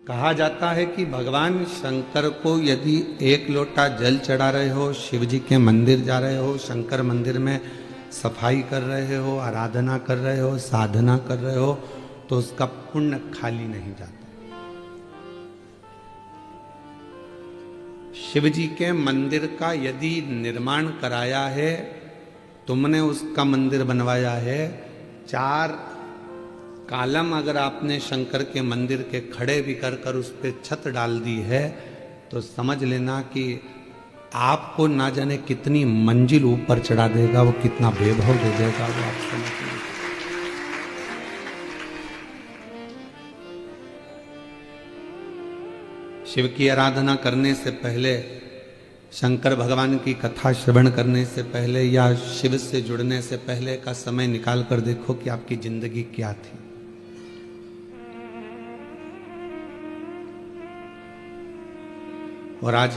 कहा जाता है कि भगवान शंकर को यदि एक लोटा जल चढ़ा रहे हो, शिव जी के मंदिर जा रहे हो, शंकर मंदिर में सफाई कर रहे हो, आराधना कर रहे हो, साधना कर रहे हो, तो उसका पुण्य खाली नहीं जाता। शिव जी के मंदिर का यदि निर्माण कराया है, तुमने उसका मंदिर बनवाया है, 4 कालम अगर आपने शंकर के मंदिर के खड़े भी कर उस पर छत डाल दी है, तो समझ लेना कि आपको ना जाने कितनी मंजिल ऊपर चढ़ा देगा, वो कितना वैभव दे देगा, वो आप समझ लें। शिव की आराधना करने से पहले, शंकर भगवान की कथा श्रवण करने से पहले या शिव से जुड़ने से पहले का समय निकाल कर देखो कि आपकी जिंदगी क्या थी। और आज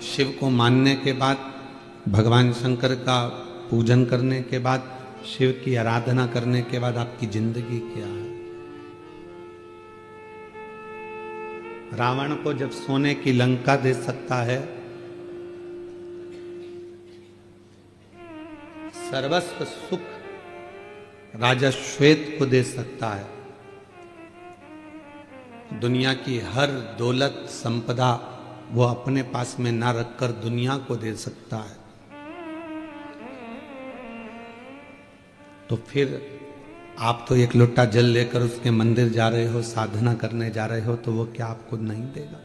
शिव को मानने के बाद, भगवान शंकर का पूजन करने के बाद, शिव की आराधना करने के बाद आपकी जिंदगी क्या है। रावण को जब सोने की लंका दे सकता है, सर्वस्व सुख राजा श्वेत को दे सकता है, दुनिया की हर दौलत संपदा वो अपने पास में ना रखकर दुनिया को दे सकता है, तो फिर आप तो एक लोटा जल लेकर उसके मंदिर जा रहे हो, साधना करने जा रहे हो, तो वो क्या आपको नहीं देगा?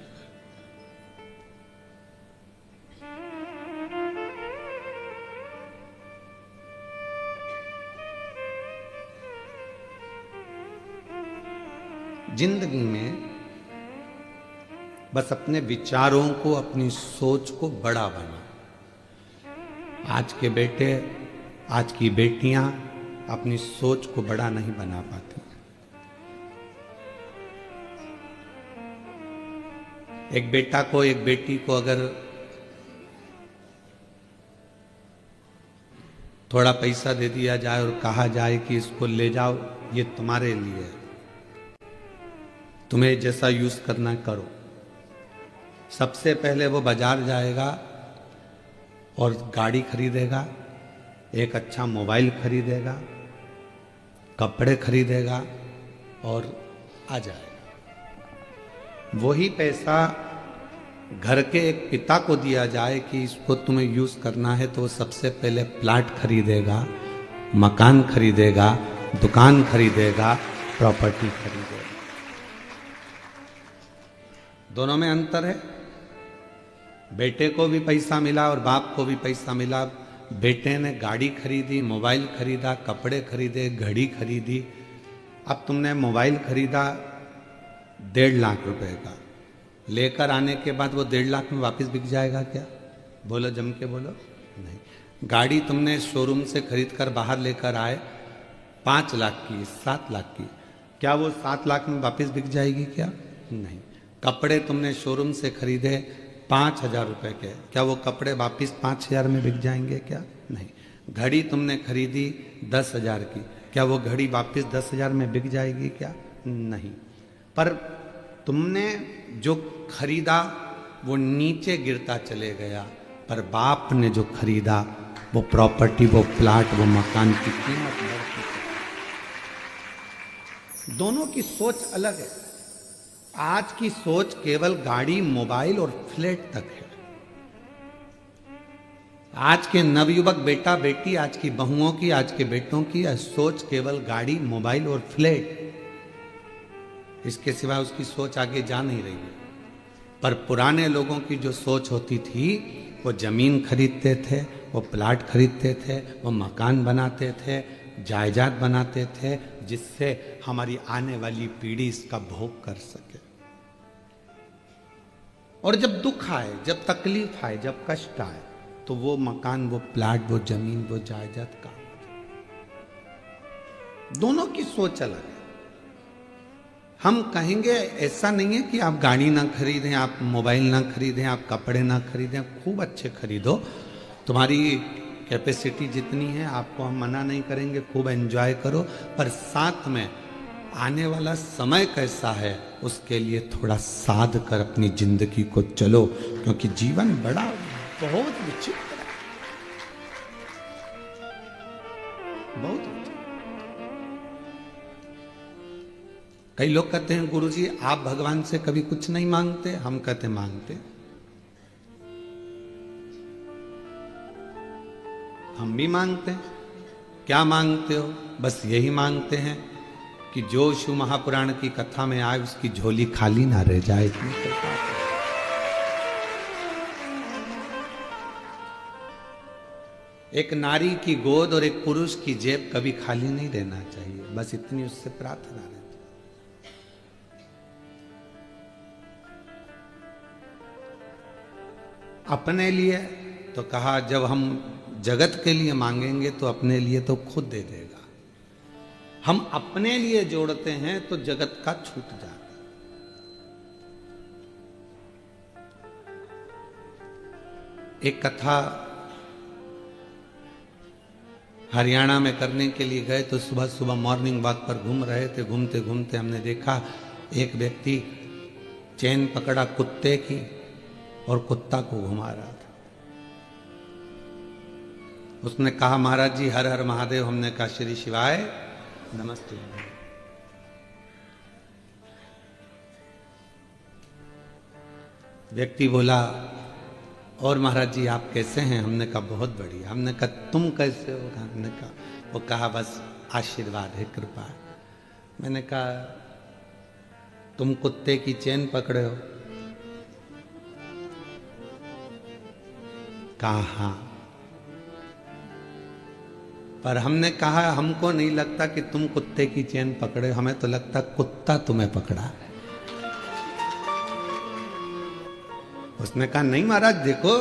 जिंदगी में बस अपने विचारों को, अपनी सोच को बड़ा बना। आज के बेटे, आज की बेटियां अपनी सोच को बड़ा नहीं बना पाती। एक बेटा को, एक बेटी को अगर थोड़ा पैसा दे दिया जाए और कहा जाए कि इसको ले जाओ, ये तुम्हारे लिए है, तुम्हें जैसा यूज करना करो, सबसे पहले वो बाजार जाएगा और गाड़ी खरीदेगा, एक अच्छा मोबाइल खरीदेगा, कपड़े खरीदेगा और आ जाएगा। वही पैसा घर के एक पिता को दिया जाए कि इसको तुम्हें यूज करना है, तो वो सबसे पहले प्लाट खरीदेगा, मकान खरीदेगा, दुकान खरीदेगा, प्रॉपर्टी खरीदेगा। दोनों में अंतर है। बेटे को भी पैसा मिला और बाप को भी पैसा मिला। बेटे ने गाड़ी खरीदी, मोबाइल खरीदा, कपड़े खरीदे, घड़ी खरीदी। अब तुमने मोबाइल खरीदा 1.5 लाख रुपए का, लेकर आने के बाद वो 1.5 लाख में वापस बिक जाएगा क्या? बोलो, जम के बोलो। नहीं। गाड़ी तुमने शोरूम से खरीद कर बाहर लेकर आए 5 लाख की, 7 लाख की, क्या वो 7 लाख में वापस बिक जाएगी क्या? नहीं। कपड़े तुमने शोरूम से खरीदे 5,000 रुपए के, क्या वो कपड़े वापिस 5,000 में बिक जाएंगे क्या? नहीं। घड़ी तुमने खरीदी 10,000 की, क्या वो घड़ी वापिस 10,000 में बिक जाएगी क्या? नहीं। पर तुमने जो खरीदा वो नीचे गिरता चले गया, पर बाप ने जो खरीदा वो प्रॉपर्टी, वो प्लाट, वो मकान की कीमत बढ़ती है। दोनों की सोच अलग है। आज की सोच केवल गाड़ी, मोबाइल और फ्लैट तक है। आज के नवयुवक बेटा बेटी, आज की बहुओं की, आज के बेटों की सोच केवल गाड़ी, मोबाइल और फ्लैट, इसके सिवा उसकी सोच आगे जा नहीं रही है। पर पुराने लोगों की जो सोच होती थी, वो जमीन खरीदते थे, वो प्लाट खरीदते थे, वो मकान बनाते थे, जायदाद बनाते थे, जिससे हमारी आने वाली पीढ़ी इसका भोग कर सके। और जब दुख आए, जब तकलीफ आए, जब कष्ट आए, तो वो मकान, वो प्लाट, वो जमीन, वो जायदाद का। दोनों की सोच अलग है। हम कहेंगे ऐसा नहीं है कि आप गाड़ी ना खरीदें, आप मोबाइल ना खरीदें, आप कपड़े ना खरीदें, खूब अच्छे खरीदो, तुम्हारी कैपेसिटी जितनी है, आपको हम मना नहीं करेंगे, खूब एंजॉय करो, पर साथ में आने वाला समय कैसा है उसके लिए थोड़ा साध कर अपनी जिंदगी को चलो, क्योंकि जीवन बड़ा बहुत विचित्र है, बहुत विचित्र। कई लोग कहते हैं गुरुजी आप भगवान से कभी कुछ नहीं मांगते, हम कहते मांगते, हम भी मांगते हैं। क्या मांगते हो? बस यही मांगते हैं कि जो शिव महापुराण की कथा में आए उसकी झोली खाली ना रह जाए। इतनी कृपा करो। एक नारी की गोद और एक पुरुष की जेब कभी खाली नहीं रहना चाहिए, बस इतनी उससे प्रार्थना रहती। अपने लिए तो कहा जब हम जगत के लिए मांगेंगे तो अपने लिए तो खुद दे देगा। हम अपने लिए जोड़ते हैं तो जगत का छूट जाता। एक कथा हरियाणा में करने के लिए गए तो सुबह सुबह मॉर्निंग वॉक पर घूम रहे थे। घूमते घूमते हमने देखा एक व्यक्ति चैन पकड़ा कुत्ते की और कुत्ता को घुमा रहा था। उसने कहा महाराज जी हर हर महादेव। हमने कहा श्री शिवाय नमस्ते। व्यक्ति बोला और महाराज जी आप कैसे हैं? हमने कहा बहुत बढ़िया। हमने कहा तुम कैसे हो? हमने कहा, वो कहा बस आशीर्वाद है, कृपा है। मैंने कहा तुम कुत्ते की चेन पकड़े हो? कहा हाँ। पर हमने कहा हमको नहीं लगता कि तुम कुत्ते की चेन पकड़े, हमें तो लगता कुत्ता तुम्हें पकड़ा। उसने कहा नहीं महाराज देखो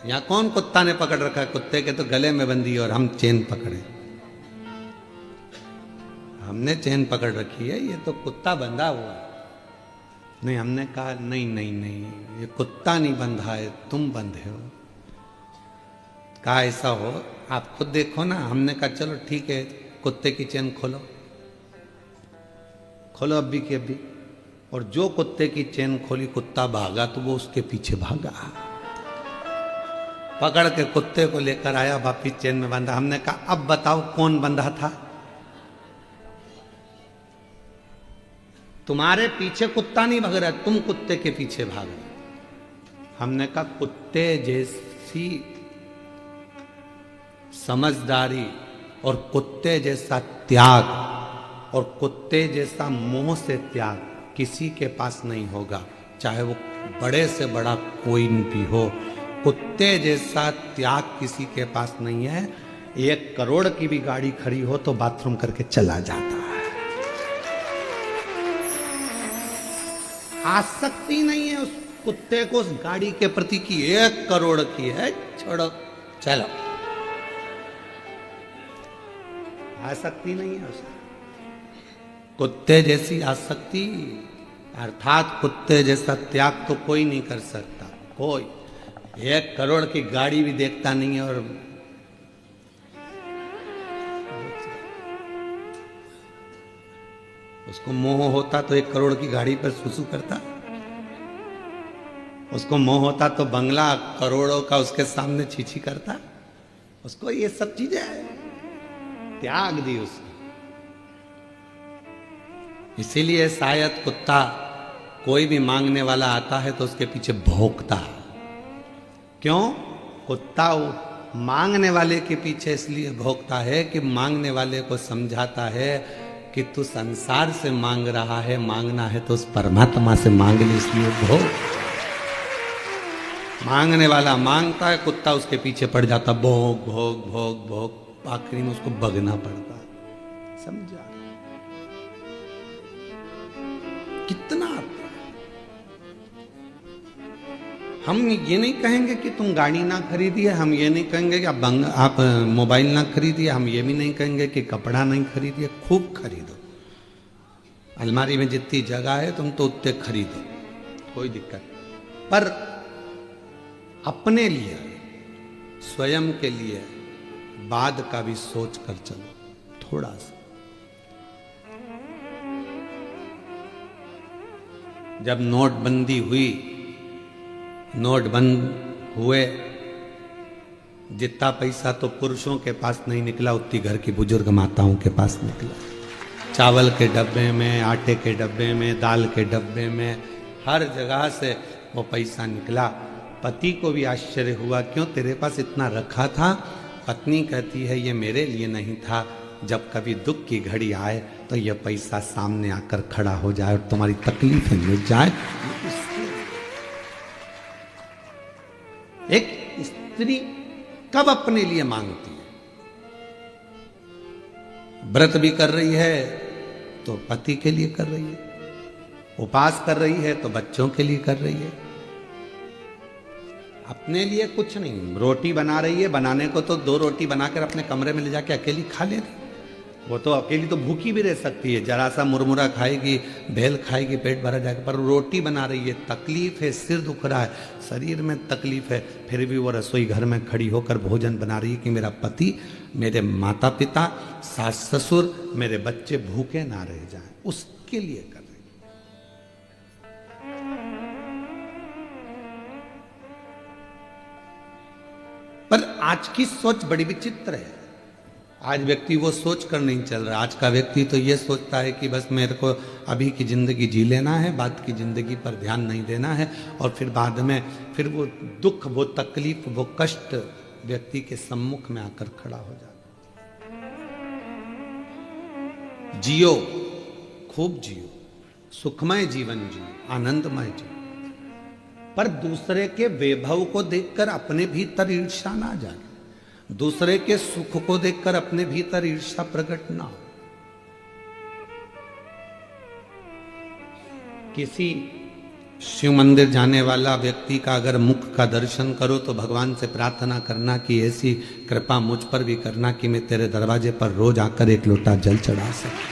यहां कौन कुत्ता ने पकड़ रखा है, कुत्ते के तो गले में बंधी और हम चेन पकड़े। हमने चेन पकड़ रखी है, ये तो कुत्ता बंधा हुआ है। नहीं, हमने कहा नहीं नहीं नहीं, ये कुत्ता नहीं बंधा है, तुम बंधे हो। कहा ऐसा हो आप खुद देखो ना। हमने कहा चलो ठीक है, कुत्ते की चेन खोलो, खोलो अभी की अभी। और जो कुत्ते की चेन खोली कुत्ता भागा तो वो उसके पीछे भागा, पकड़ के कुत्ते को लेकर आया, वापिस चेन में बांधा। हमने कहा अब बताओ कौन बंधा था? तुम्हारे पीछे कुत्ता नहीं भाग रहा, तुम कुत्ते के पीछे भाग रहे। हमने कहा कुत्ते जैसी समझदारी और कुत्ते जैसा त्याग और कुत्ते जैसा मोह से त्याग किसी के पास नहीं होगा, चाहे वो बड़े से बड़ा कोई भी हो। कुत्ते जैसा त्याग किसी के पास नहीं है। 1 करोड़ की भी गाड़ी खड़ी हो तो बाथरूम करके चला जाता है। आसक्ति नहीं है उस कुत्ते को उस गाड़ी के प्रति की 1 करोड़ की है, छोड़ो चलो, आसक्ति नहीं है उसकी। कुत्ते जैसी आसक्ति अर्थात कुत्ते जैसा त्याग तो कोई नहीं कर सकता। कोई 1 करोड़ की गाड़ी भी देखता नहीं है। और उसको मोह होता तो 1 करोड़ की गाड़ी पर सुसु करता। उसको मोह होता तो बंगला करोड़ों का उसके सामने छीछी करता। उसको ये सब चीजें त्याग दी उसने। इसीलिए शायद कुत्ता कोई भी मांगने वाला आता है तो उसके पीछे भौंकता है। क्यों? कुत्ता मांगने वाले के पीछे इसलिए भौंकता है कि मांगने वाले को समझाता है कि तू संसार से मांग रहा है, मांगना है तो उस परमात्मा से मांग ले, इसलिए भौंक। मांगने वाला मांगता है, कुत्ता उसके पीछे पड़ जाता, भोग भोग भोग भोग, आखिरी में उसको भगना पड़ता। समझा कितना? हम ये नहीं कहेंगे कि तुम गाड़ी ना खरीदिए, हम ये नहीं कहेंगे कि आप मोबाइल ना खरीदिए, हम ये भी नहीं कहेंगे कि कपड़ा नहीं खरीदिए। खूब खरीदो, अलमारी में जितनी जगह है तुम तो उतने खरीदो, कोई दिक्कत। पर अपने लिए, स्वयं के लिए बाद का भी सोच कर चलो थोड़ा सा। जब नोटबंदी हुई, नोट बंद हुए, जितना पैसा तो पुरुषों के पास नहीं निकला उतनी घर की बुजुर्ग माताओं के पास निकला। चावल के डब्बे में, आटे के डब्बे में, दाल के डब्बे में, हर जगह से वो पैसा निकला। पति को भी आश्चर्य हुआ, क्यों तेरे पास इतना रखा था? पत्नी कहती है ये मेरे लिए नहीं था, जब कभी दुख की घड़ी आए तो यह पैसा सामने आकर खड़ा हो जाए और तुम्हारी तकलीफें मिट जाए। एक स्त्री कब अपने लिए मांगती है? व्रत भी कर रही है तो पति के लिए कर रही है, उपवास कर रही है तो बच्चों के लिए कर रही है, अपने लिए कुछ नहीं। रोटी बना रही है, बनाने को तो 2 रोटी बनाकर अपने कमरे में ले जाके अकेली खा ले रही, वो तो अकेली तो भूखी भी रह सकती है, जरा सा मुरमुरा खाएगी, भेल खाएगी, पेट भरा जाएगा, पर रोटी बना रही है, तकलीफ है, सिर दुख रहा है, शरीर में तकलीफ है, फिर भी वो रसोई घर में खड़ी होकर भोजन बना रही है कि मेरा पति, मेरे माता पिता, सास ससुर, मेरे बच्चे भूखे ना रह जाएं, उसके लिए कर रही है। पर आज की सोच बड़ी विचित्र है। आज व्यक्ति वो सोच कर नहीं चल रहा। आज का व्यक्ति तो ये सोचता है कि बस मेरे को अभी की जिंदगी जी लेना है, बाद की जिंदगी पर ध्यान नहीं देना है, और फिर बाद में फिर वो दुख, वो तकलीफ, वो कष्ट व्यक्ति के सम्मुख में आकर खड़ा हो जाता। जियो, खूब जियो, सुखमय जीवन जियो, आनंदमय जियो, पर दूसरे के वैभव को देखकर अपने भीतर ईर्ष्या ना जाए, दूसरे के सुख को देखकर अपने भीतर ईर्ष्या प्रकट ना हो। किसी शिव मंदिर जाने वाला व्यक्ति का अगर मुख का दर्शन करो तो भगवान से प्रार्थना करना कि ऐसी कृपा मुझ पर भी करना कि मैं तेरे दरवाजे पर रोज आकर 1 लोटा जल चढ़ा सकूं।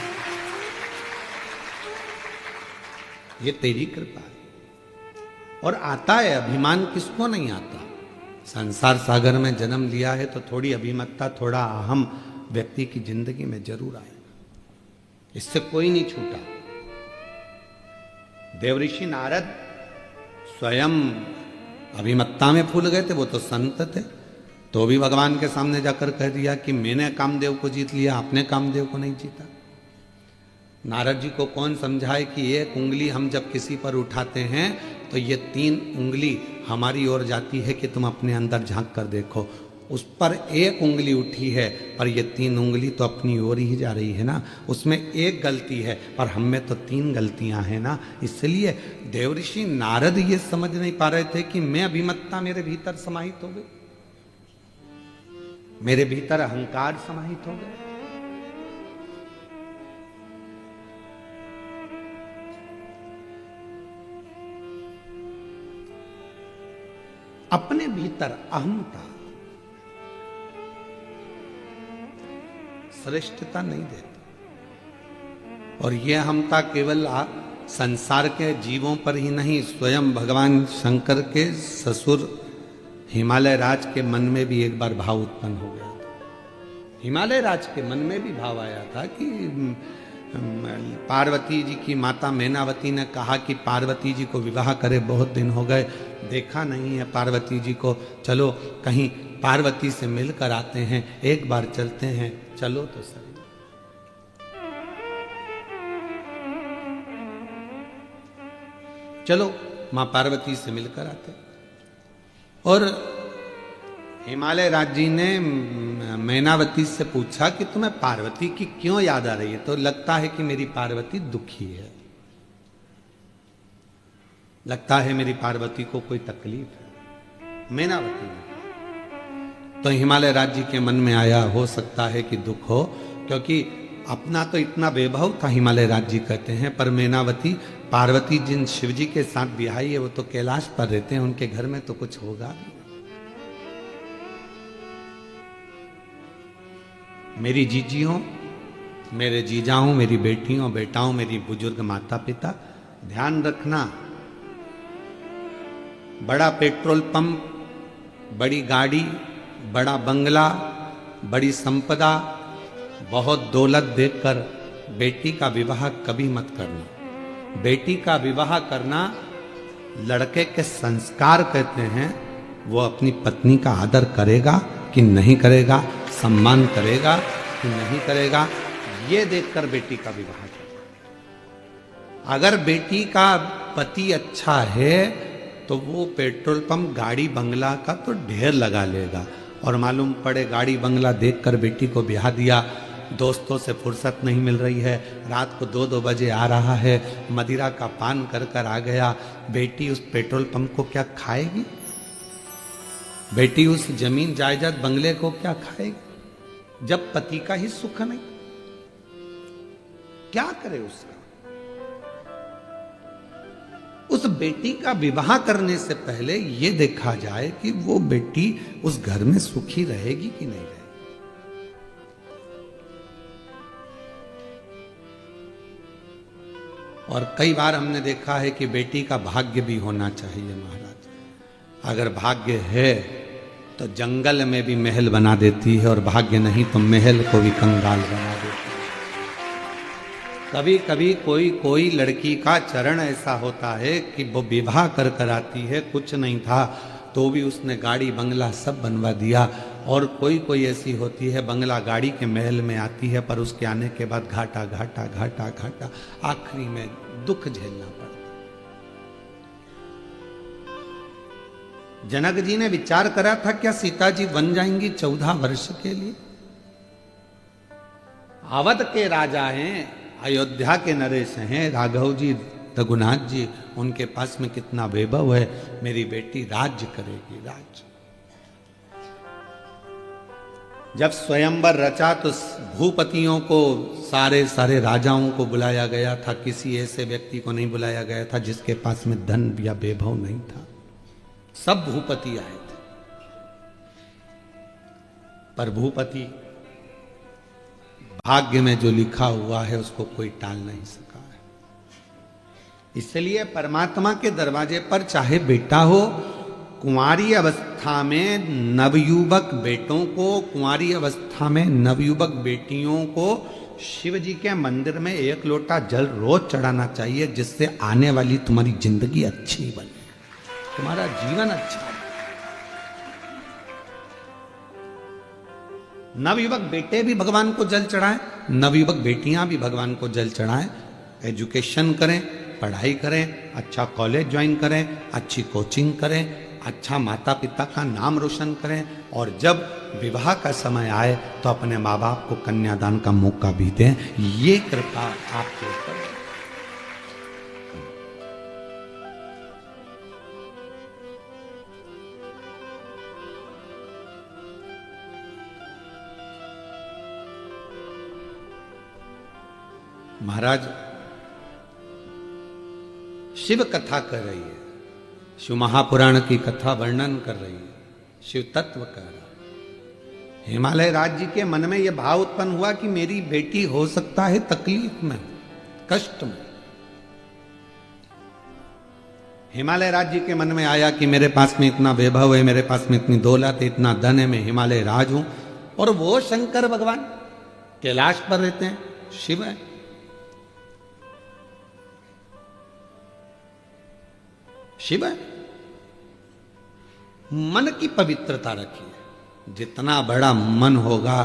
ये तेरी कृपा है। और आता है, अभिमान किसको नहीं आता? संसार सागर में जन्म लिया है तो थोड़ी अभिमतता, थोड़ा अहम व्यक्ति की जिंदगी में जरूर आएगा, इससे कोई नहीं छूटा। देवऋषि नारद स्वयं अभिमत्ता में फूल गए थे, वो तो संत थे, तो भी भगवान के सामने जाकर कह दिया कि मैंने कामदेव को जीत लिया, आपने कामदेव को नहीं जीता। नारद जी को कौन समझाए कि 1 उंगली हम जब किसी पर उठाते हैं तो ये 3 उंगली हमारी ओर जाती है कि तुम अपने अंदर झांक कर देखो। उस पर 1 उंगली उठी है, पर ये 3 उंगली तो अपनी ओर ही जा रही है ना, उसमें 1 गलती है, पर हम में तो 3 गलतियां हैं ना। इसलिए देवऋषि नारद ये समझ नहीं पा रहे थे कि मैं अभिमत्ता मेरे भीतर समाहित हो गई, मेरे भीतर अहंकार समाहित हो गया। अपने भीतर अहंता श्रेष्ठता नहीं देती, और यह अहंता केवल संसार के जीवों पर ही नहीं, स्वयं भगवान शंकर के ससुर हिमालय राज के मन में भी एक बार भाव उत्पन्न हो गया था। हिमालय राज के मन में भी भाव आया था कि पार्वती जी की माता मैनावती ने कहा कि पार्वती जी को विवाह करे, बहुत दिन हो गए देखा नहीं है पार्वती जी को, चलो कहीं पार्वती से मिलकर आते हैं, एक बार चलते हैं, चलो तो सही। चलो मां पार्वती से मिलकर आते। और हिमालय राज जी ने मैनावती से पूछा कि तुम्हें पार्वती की क्यों याद आ रही है? तो लगता है कि मेरी पार्वती दुखी है, लगता है मेरी पार्वती को कोई तकलीफ है। मैनावती ने तो हिमालय राज जी के मन में आया, हो सकता है कि दुख हो, क्योंकि अपना तो इतना वैभव था, हिमालय राज जी कहते हैं, पर मैनावती, पार्वती जिन शिव जी के साथ बिहाई है वो तो कैलाश पर रहते हैं, उनके घर में तो कुछ होगा। मेरी जीजियों, मेरे जीजाओं, मेरी बेटियों बेटाओं, मेरी बुजुर्ग माता पिता, ध्यान रखना, बड़ा पेट्रोल पंप, बड़ी गाड़ी, बड़ा बंगला, बड़ी संपदा, बहुत दौलत देखकर बेटी का विवाह कभी मत करना। बेटी का विवाह करना लड़के के संस्कार कहते हैं। वो अपनी पत्नी का आदर करेगा कि नहीं करेगा, सम्मान करेगा कि नहीं करेगा, ये देखकर बेटी का विवाह करेगा। अगर बेटी का पति अच्छा है तो वो पेट्रोल पंप, गाड़ी, बंगला का तो ढेर लगा लेगा। और मालूम पड़े गाड़ी बंगला देखकर बेटी को ब्याह दिया, दोस्तों से फुर्सत नहीं मिल रही है, रात को 2-2 बजे आ रहा है, मदिरा का पान कर कर आ गया, बेटी उस पेट्रोल पंप को क्या खाएगी? बेटी उस जमीन जायदाद बंगले को क्या खाएगी जब पति का ही सुख नहीं? क्या करे उसका? उस बेटी का विवाह करने से पहले यह देखा जाए कि वो बेटी उस घर में सुखी रहेगी कि नहीं रहेगी। और कई बार हमने देखा है कि बेटी का भाग्य भी होना चाहिए महाराज। अगर भाग्य है तो जंगल में भी महल बना देती है, और भाग्य नहीं तो महल को भी कंगाल बना देती है। कभी कभी कोई लड़की का चरण ऐसा होता है कि वो विवाह कर कर आती है, कुछ नहीं था तो भी उसने गाड़ी बंगला सब बनवा दिया। और कोई ऐसी होती है बंगला गाड़ी के महल में आती है, पर उसके आने के बाद घाटा घाटा घाटा घाटा, आखिरी में दुख झेलना पड़ता। जनक जी ने विचार करा था क्या सीता जी बन जाएंगी 14 वर्ष के लिए? अवध के राजा हैं, अयोध्या के नरेश हैं, राघव जी, रघुनाथ जी, उनके पास में कितना वैभव है। मेरी बेटी राज्य करेगी, राज्य। जब स्वयंवर रचा तो भूपतियों को, सारे राजाओं को बुलाया गया था, किसी ऐसे व्यक्ति को नहीं बुलाया गया था जिसके पास में धन या वैभव नहीं था। सब भूपति आए थे, पर भूपति भाग्य में जो लिखा हुआ है उसको कोई टाल नहीं सका है। इसलिए परमात्मा के दरवाजे पर चाहे बेटा हो, कुंवारी अवस्था में नवयुवक बेटों को, कुंवारी अवस्था में नवयुवक बेटियों को शिव जी के मंदिर में 1 लोटा जल रोज चढ़ाना चाहिए, जिससे आने वाली तुम्हारी जिंदगी अच्छी बने, तुम्हारा जीवन अच्छा है। नवयुवक बेटे भी भगवान को जल चढ़ाएं, नवयुवक बेटियां भी भगवान को जल चढ़ाएं। एजुकेशन करें, पढ़ाई करें, अच्छा कॉलेज ज्वाइन करें, अच्छी कोचिंग करें, अच्छा माता पिता का नाम रोशन करें, और जब विवाह का समय आए तो अपने माँ बाप को कन्यादान का मौका भी दें। ये कृपा आपके ऊपर। महाराज शिव कथा कर रही है, शिव महापुराण की कथा वर्णन कर रही है, शिव तत्व कर रहा है। हिमालय राज्य के मन में यह भाव उत्पन्न हुआ कि मेरी बेटी हो सकता है तकलीफ में, कष्ट में। हिमालय राज्य के मन में आया कि मेरे पास में इतना वैभव है, मेरे पास में इतनी दौलत है, इतना धन है, मैं हिमालय राज हूं, और वो शंकर भगवान कैलाश पर रहते हैं, शिव है। शिव है। मन की पवित्रता रखिए। जितना बड़ा मन होगा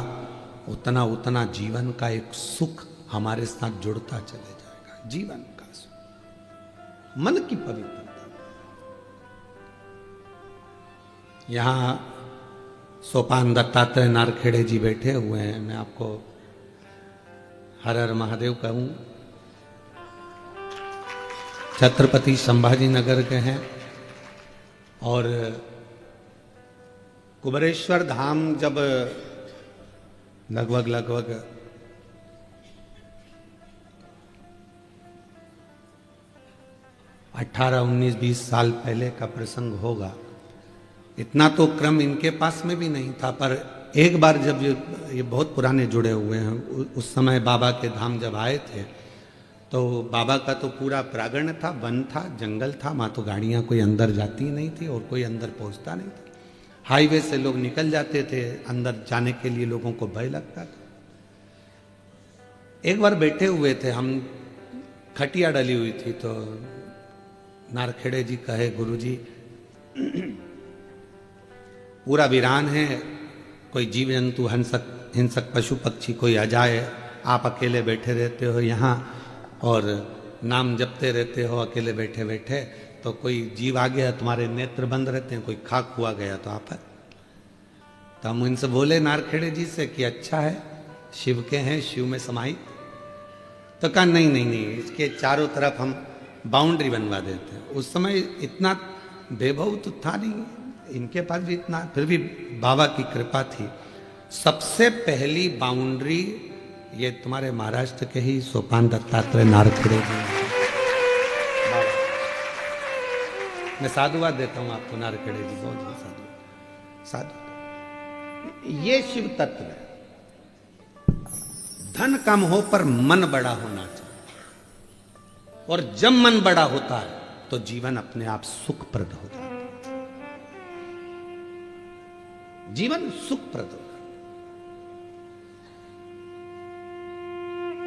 उतना उतना जीवन का एक सुख हमारे साथ जुड़ता चले जाएगा। जीवन का सुख, मन की पवित्रता। यहां सोपान दत्तात्रेय नारखेड़े जी बैठे हुए हैं, मैं आपको हर हर महादेव कहूं। छत्रपति संभाजी नगर के हैं, और कुबरेश्वर धाम जब लगभग 18, 19, 20 साल पहले का प्रसंग होगा। इतना तो क्रम इनके पास में भी नहीं था, पर एक बार जब ये बहुत पुराने जुड़े हुए हैं, उस समय बाबा के धाम जब आए थे तो बाबा का तो पूरा प्रांगण था, वन था, जंगल था, वहाँ तो गाड़ियाँ कोई अंदर जाती नहीं थी और कोई अंदर पहुँचता नहीं था। हाईवे से लोग निकल जाते थे, अंदर जाने के लिए लोगों को भय लगता था। एक बार बैठे हुए थे हम खटिया डली हुई थी, तो नारखेड़े जी कहे, गुरुजी पूरा वीरान है, कोई जीव जंतु हिंसक पशु पक्षी कोई आ जाए, आप अकेले बैठे रहते हो यहाँ और नाम जपते रहते हो अकेले बैठे बैठे, तो कोई जीव आ गया, तुम्हारे नेत्र बंद रहते हैं, कोई खाक हुआ गया तो आप है। तो हम इनसे बोले नारखेड़े जी से कि अच्छा है, शिव के हैं, शिव में समाई। तो कहा नहीं नहीं नहीं, इसके चारों तरफ हम बाउंड्री बनवा देते हैं। उस समय इतना वैभव तो था नहीं, इनके पास भी इतना, फिर भी बाबा की कृपा थी। सबसे पहली बाउंड्री ये तुम्हारे महाराष्ट्र के ही सोपान दत्तात्रेय नारखेड़े जी। मैं साधुवाद देता हूं आपको, नारखेड़े जी बहुत बहुत साधु। ये शिव तत्व है। धन कम हो पर मन बड़ा होना चाहिए, और जब मन बड़ा होता है तो जीवन अपने आप सुखप्रद होता है, जीवन सुखप्रद होता है।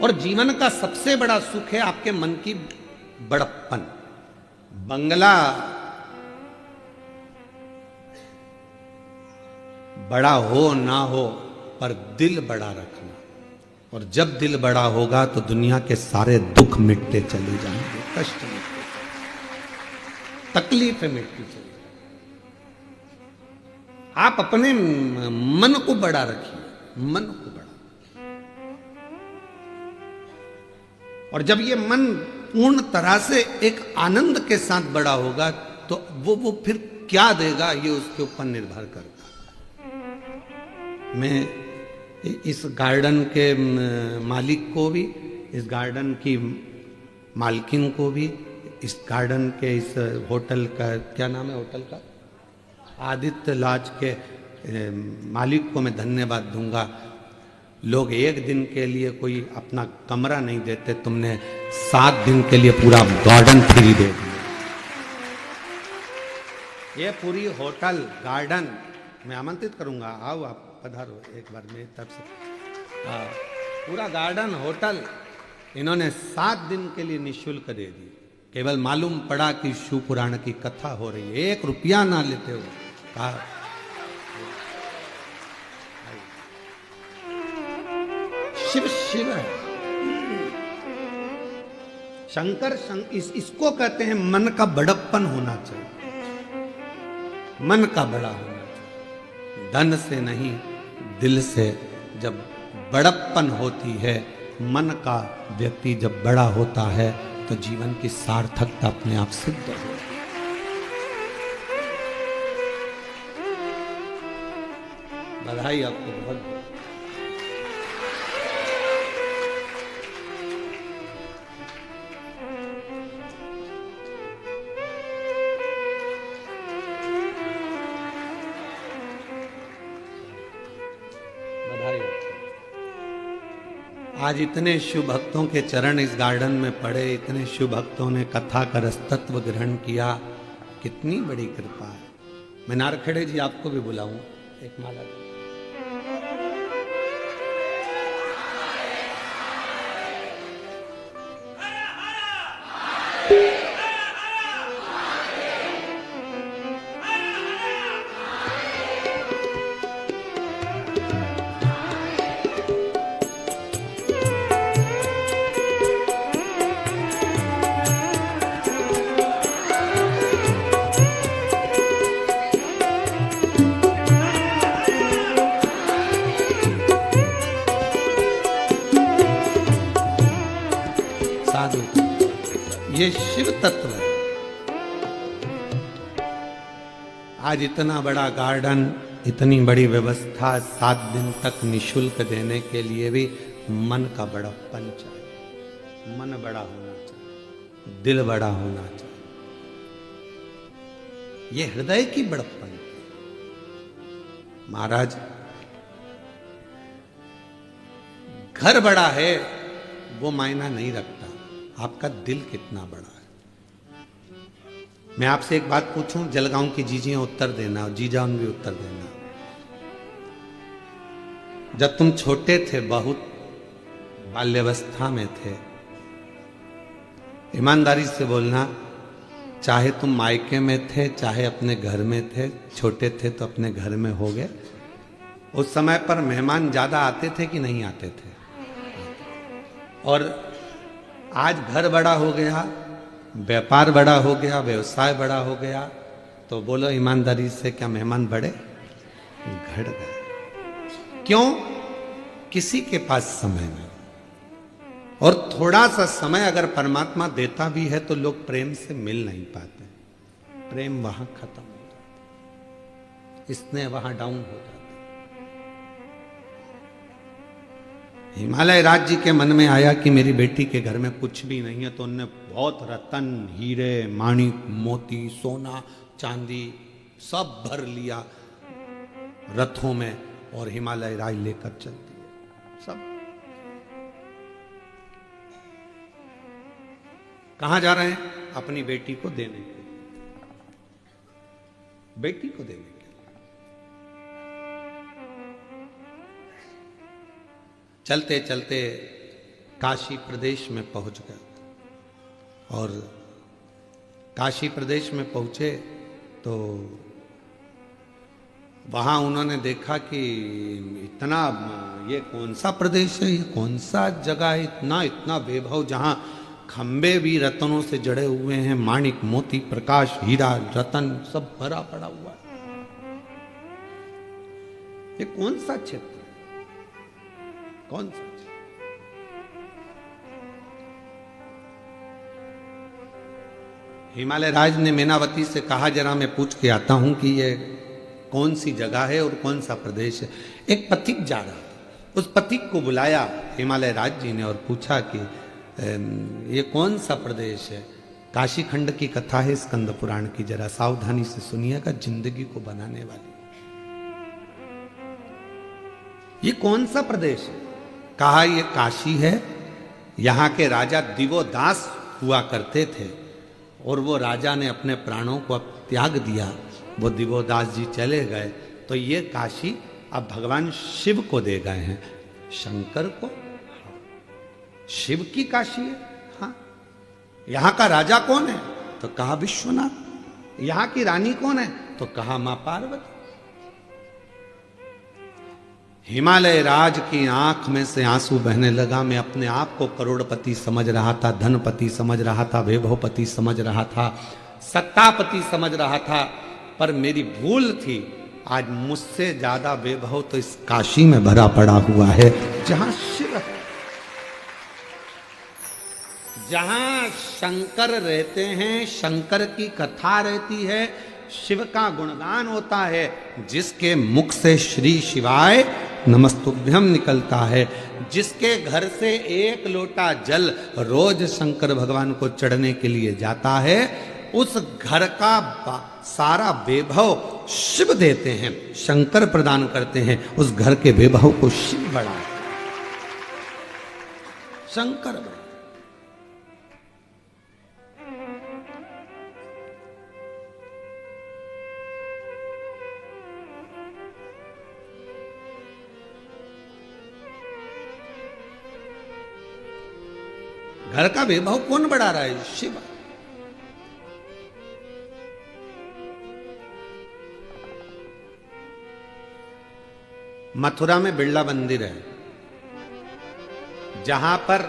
और जीवन का सबसे बड़ा सुख है आपके मन की बड़प्पन। बंगला बड़ा हो ना हो पर दिल बड़ा रखना, और जब दिल बड़ा होगा तो दुनिया के सारे दुख मिटते चले जाएंगे, कष्ट मिटते, तकलीफें मिटती चली जाएंगी। आप अपने मन को बड़ा रखिए, मन को बड़ा। और जब ये मन पूर्ण तरह से एक आनंद के साथ बड़ा होगा तो वो फिर क्या देगा ये उसके ऊपर निर्भर करता। मैं इस गार्डन के मालिक को भी, इस गार्डन की मालकिन को भी, इस गार्डन के इस होटल का क्या नाम है, होटल का आदित्य लॉज के मालिक को मैं धन्यवाद दूंगा। लोग एक दिन के लिए कोई अपना कमरा नहीं देते, तुमने 7 दिन के लिए पूरा गार्डन फ्री दे दिया। ये पूरी होटल गार्डन मैं आमंत्रित करूंगा, आओ आप पधारो एक बार मेरी तरफ से। पूरा गार्डन होटल इन्होंने 7 दिन के लिए निःशुल्क दे दी। केवल मालूम पड़ा कि शिव पुराण की कथा हो रही है, 1 रुपया ना लेते हो। कहा शिव शिव है, शंकर इसको कहते हैं मन का बड़प्पन होना चाहिए, मन का बड़ा होना चाहिए, धन से नहीं दिल से। जब बड़प्पन होती है मन का, व्यक्ति जब बड़ा होता है तो जीवन की सार्थकता अपने आप सिद्ध होती है। बधाई आपको बहुत बहुत। आज इतने शिव भक्तों के चरण इस गार्डन में पड़े, इतने शिव भक्तों ने कथा का रसतत्व ग्रहण किया, कितनी बड़ी कृपा है। मैं नारखेड़े जी आपको भी बुलाऊं, एक माला दो। ये शिव तत्व है। आज इतना बड़ा गार्डन, इतनी बड़ी व्यवस्था, 7 दिन तक निःशुल्क देने के लिए भी मन का बड़प्पन चाहिए, मन बड़ा होना चाहिए, दिल बड़ा होना चाहिए। ये हृदय की बड़प्पन। महाराज घर बड़ा है वो मायना नहीं रखता, आपका दिल कितना बड़ा है। मैं आपसे एक बात पूछूं, जलगांव की जीजियां उत्तर देना और जीजान भी उत्तर देना। जब तुम छोटे थे, बहुत बाल्यावस्था में थे, ईमानदारी से बोलना, चाहे तुम मायके में थे चाहे अपने घर में थे, छोटे थे तो अपने घर में हो गए। उस समय पर मेहमान ज्यादा आते थे कि नहीं आते थे? और आज घर बड़ा हो गया, व्यापार बड़ा हो गया, व्यवसाय बड़ा हो गया, तो बोलो ईमानदारी से, क्या मेहमान बढ़े? घट गए। क्यों? किसी के पास समय नहीं। और थोड़ा सा समय अगर परमात्मा देता भी है तो लोग प्रेम से मिल नहीं पाते, प्रेम वहां खत्म हो जाता, स्नेह वहां डाउन हो जाता। हिमालय राज जी के मन में आया कि मेरी बेटी के घर में कुछ भी नहीं है, तो उनने बहुत रतन, हीरे, माणिक, मोती, सोना, चांदी सब भर लिया रथों में और हिमालय राज लेकर चलती है सब। कहां जा रहे हैं? अपनी बेटी को देने के लिए, बेटी को देने के लिए। चलते चलते काशी प्रदेश में पहुंच गए और काशी प्रदेश में पहुंचे तो वहां उन्होंने देखा कि इतना, ये कौन सा प्रदेश है, ये कौन सा जगह है, इतना इतना वैभव, जहां खंबे भी रत्नों से जड़े हुए हैं, माणिक, मोती, प्रकाश, हीरा, रतन सब भरा पड़ा हुआ है। ये कौन सा क्षेत्र, कौन सा? हिमालय राज ने मेनावती से कहा, जरा मैं पूछ के आता हूं कि ये कौन सी जगह है और कौन सा प्रदेश है। एक पथिक जा रहा था, उस पथिक को बुलाया हिमालय राज जी ने और पूछा कि ये कौन सा प्रदेश है? काशी खंड की कथा है स्कंद पुराण की, जरा सावधानी से सुनिएगा, जिंदगी को बनाने वाली। ये कौन सा प्रदेश है? कहा ये काशी है, यहां के राजा दिवोदास हुआ करते थे और वो राजा ने अपने प्राणों को अब त्याग दिया, वो दिवोदास जी चले गए, तो ये काशी अब भगवान शिव को दे गए हैं, शंकर को। शिव की काशी है। हाँ, यहां का राजा कौन है? तो कहा विश्वनाथ। यहां की रानी कौन है? तो कहा मां पार्वती। हिमालय राज की आंख में से आंसू बहने लगा। मैं अपने आप को करोड़पति समझ रहा था, धनपति समझ रहा था, वैभवपति समझ रहा था, सत्तापति समझ रहा था, पर मेरी भूल थी। आज मुझसे ज्यादा वैभव तो इस काशी में भरा पड़ा हुआ है, जहां शिव है, जहां शंकर रहते हैं, शंकर की कथा रहती है, शिव का गुणगान होता है, जिसके मुख से श्री शिवाय नमस्तुभ्यम निकलता है, जिसके घर से एक लोटा जल रोज शंकर भगवान को चढ़ने के लिए जाता है, उस घर का सारा वैभव शिव देते हैं, शंकर प्रदान करते हैं। उस घर के वैभव को शिव बढ़ाते हैं, शंकर बढ़ाते। घर का वैभव कौन बढ़ा रहा है? शिव। मथुरा में बिरला मंदिर है, जहां पर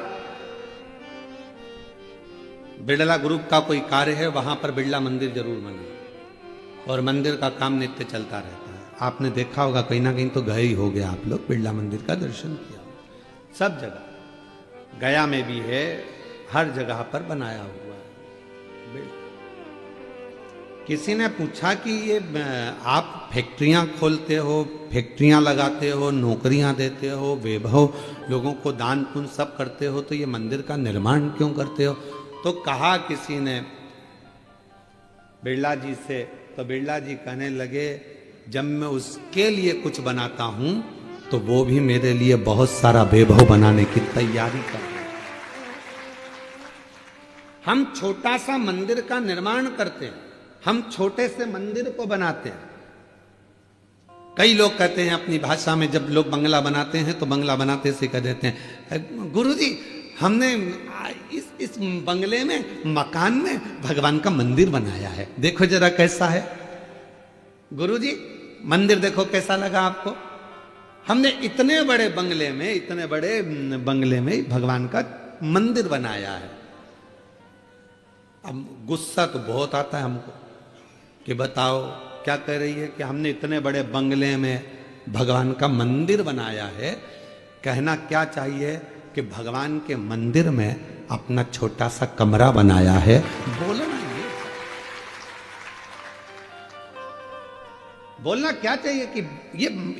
बिरला ग्रुप का कोई कार्य है, वहां पर बिरला मंदिर जरूर बने और मंदिर का काम नित्य चलता रहता है। आपने देखा होगा, कहीं ना कहीं तो गए ही हो गया आप लोग, बिरला मंदिर का दर्शन किया, सब जगह, गया में भी है, हर जगह पर बनाया हुआ है। किसी ने पूछा कि ये आप फैक्ट्रियां खोलते हो, फैक्ट्रियां लगाते हो, नौकरियां देते हो, वैभव लोगों को दान पुण्य सब करते हो, तो ये मंदिर का निर्माण क्यों करते हो? तो कहा किसी ने बिरला जी से, तो बिरला जी कहने लगे, जब मैं उसके लिए कुछ बनाता हूं तो वो भी मेरे लिए बहुत सारा वैभव बनाने की तैयारी कर रहे हैं। हम छोटा सा मंदिर का निर्माण करते हैं, हम छोटे से मंदिर को बनाते हैं। कई लोग कहते हैं अपनी भाषा में, जब लोग बंगला बनाते हैं तो बंगला बनाते से कह देते हैं, गुरुजी हमने इस बंगले में, मकान में भगवान का मंदिर बनाया है। देखो जरा कैसा है गुरुजी, मंदिर देखो कैसा लगा आपको। हमने इतने बड़े बंगले में भगवान का मंदिर बनाया है। अब गुस्सा तो बहुत आता है हमको कि बताओ क्या कह रही है कि हमने इतने बड़े बंगले में भगवान का मंदिर बनाया है। कहना क्या चाहिए कि भगवान के मंदिर में अपना छोटा सा कमरा बनाया है। बोलना क्या चाहिए कि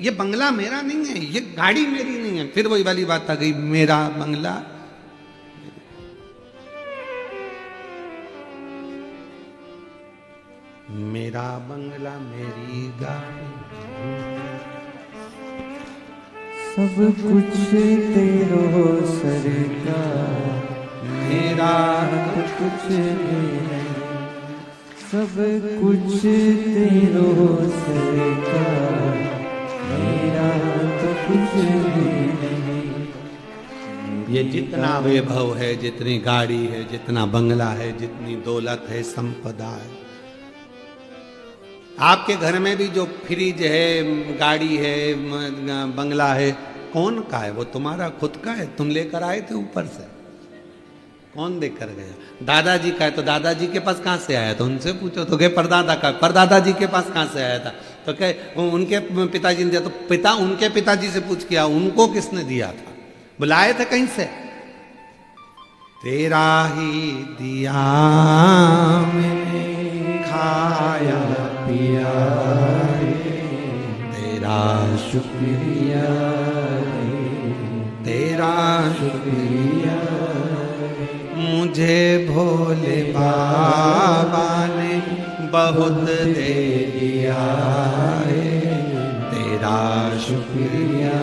ये बंगला मेरा नहीं है, ये गाड़ी मेरी नहीं है। फिर वही वाली बात आ गई, मेरा बंगला। मेरा बंगला मेरी गाड़ी, सब कुछ तेरो सरकार, मेरा तो कुछ भी नहीं। सब कुछ तेरो सरकार, मेरा तो कुछ भी नहीं। ये जितना वैभव है, जितनी गाड़ी है, जितना बंगला है, जितनी दौलत है, संपदा है, आपके घर में भी जो फ्रिज है, गाड़ी है, बंगला है, कौन का है? वो तुम्हारा खुद का है, तुम लेकर आए थे ऊपर से। कौन देकर गया? दादाजी का है तो दादाजी के पास कहाँ से आया था? उनसे पूछो। तो कहे परदादा का, परदादा जी के पास कहाँ से आया था? तो कहे उनके पिताजी ने दिया। तो पिता उनके पिताजी से पूछ किया, उनको किसने दिया था? बुलाए थे कहीं से? तेरा ही दिया मैंने खाया पिया, तेरा शुक्रिया, तेरा शुक्रिया। मुझे भोले बाबा ने बहुत दे दिया है, तेरा शुक्रिया,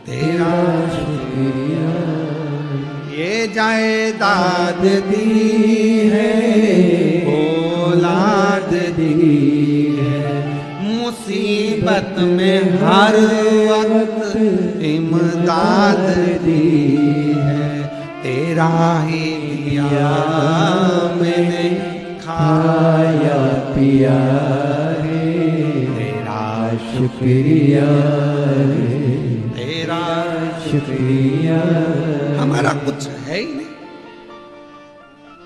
तेरा शुक्रिया। ये जायदाद दी है, औलाद दी है, मुसीबत में हर वक्त इमदाद दी है। तेरा ही दिया मैंने खाया पिया रे, तेरा शुक्रिया, तेरा शुक्रिया। हमारा कुछ है ही नहीं।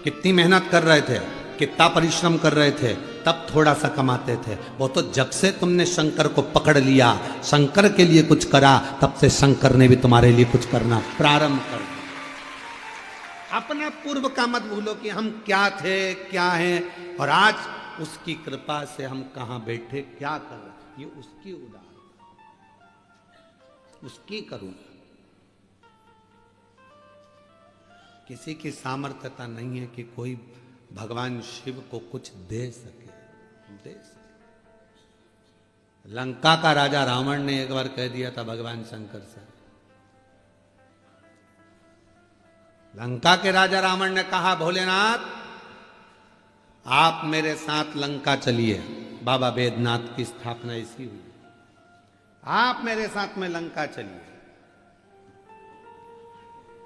कितनी मेहनत कर रहे थे, कितना परिश्रम कर रहे थे, तब थोड़ा सा कमाते थे। वो तो जब से तुमने शंकर को पकड़ लिया, शंकर के लिए कुछ करा, तब से शंकर ने भी तुम्हारे लिए कुछ करना प्रारंभ कर दिया। अपना पूर्व का मत भूलो कि हम क्या थे, क्या हैं, और आज उसकी कृपा से हम कहां बैठे, क्या कर रहे। ये उसकी उदाहरण, उसकी करूं। किसी की सामर्थ्यता नहीं है कि कोई भगवान शिव को कुछ दे सके। लंका का राजा रावण ने एक बार कह दिया था भगवान शंकर से। लंका के राजा रावण ने कहा, भोलेनाथ आप मेरे साथ लंका चलिए। बाबा वेदनाथ की स्थापना इसी हुई। आप मेरे साथ में लंका चलिए।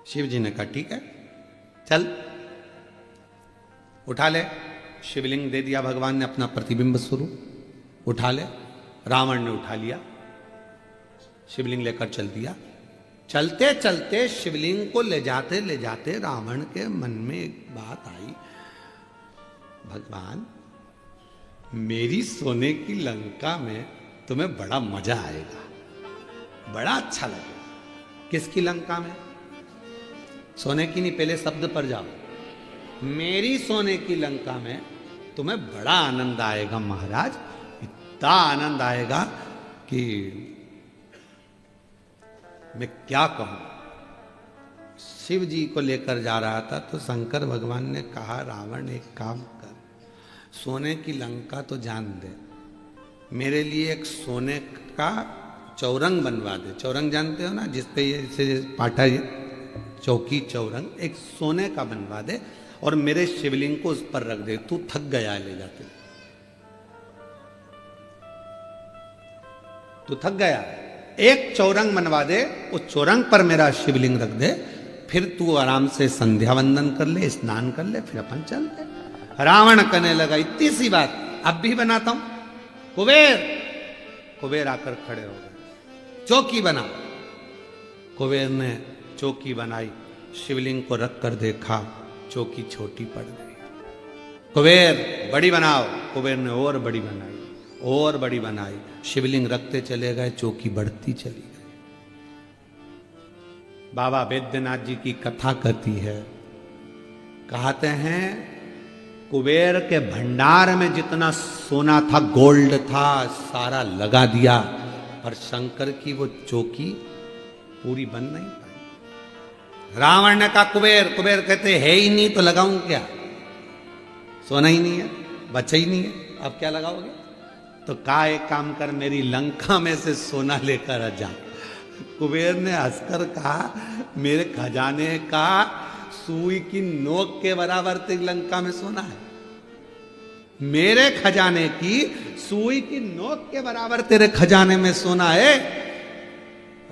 शिव जी ने कहा ठीक है चल। उठा ले। शिवलिंग दे दिया भगवान ने, अपना प्रतिबिंब स्वरूप उठा ले। रावण ने उठा लिया, शिवलिंग लेकर चल दिया। चलते चलते शिवलिंग को ले जाते रावण के मन में एक बात आई, भगवान मेरी सोने की लंका में तुम्हें बड़ा मजा आएगा, बड़ा अच्छा लगेगा। किसकी लंका में? सोने की नहीं, पहले शब्द पर जाओ। मेरी सोने की लंका में तुम्हें बड़ा आनंद आएगा महाराज, इतना आनंद आएगा कि मैं क्या कहूं। शिव जी को लेकर जा रहा था तो शंकर भगवान ने कहा, रावण एक काम कर, सोने की लंका तो जान दे, मेरे लिए एक सोने का चौरंग बनवा दे। चौरंग जानते हो ना, जिसपे ये पाठा चौकी चौरंग, एक सोने का बनवा दे और मेरे शिवलिंग को उस पर रख दे। तू थक गया ले जाते, तू थक गया, एक चौरंग बनवा दे, उस चौरंग पर मेरा शिवलिंग रख दे, फिर तू आराम से संध्या वंदन कर ले, स्नान कर ले, फिर अपन चलते। रावण कहने लगा इतनी सी बात, अब भी बनाता हूं। कुबेर आकर खड़े हो गए, चौकी बना। कुबेर ने चौकी बनाई, शिवलिंग को रख कर देखा, चौकी छोटी पड़ गई। कुबेर बड़ी बनाओ। कुबेर ने और बड़ी बनाई, और बड़ी बनाई, शिवलिंग रखते चले गए, चौकी बढ़ती चली गई। बाबा वैद्यनाथ जी की कथा कहती है, कहते हैं कुबेर के भंडार में जितना सोना था, गोल्ड था, सारा लगा दिया, पर शंकर की वो चौकी पूरी बन नहीं पाई। रावण ने कहा कुबेर कहते है ही नहीं तो लगाऊं क्या, सोना ही नहीं है, बचा ही नहीं है, अब क्या लगाओगे? तो कहा एक काम कर, मेरी लंका में से सोना लेकर आ जा। कुबेर ने हंसकर कहा मेरे खजाने का सुई की नोक के बराबर तेरी लंका में सोना है, मेरे खजाने की सुई की नोक के बराबर तेरे खजाने में सोना है।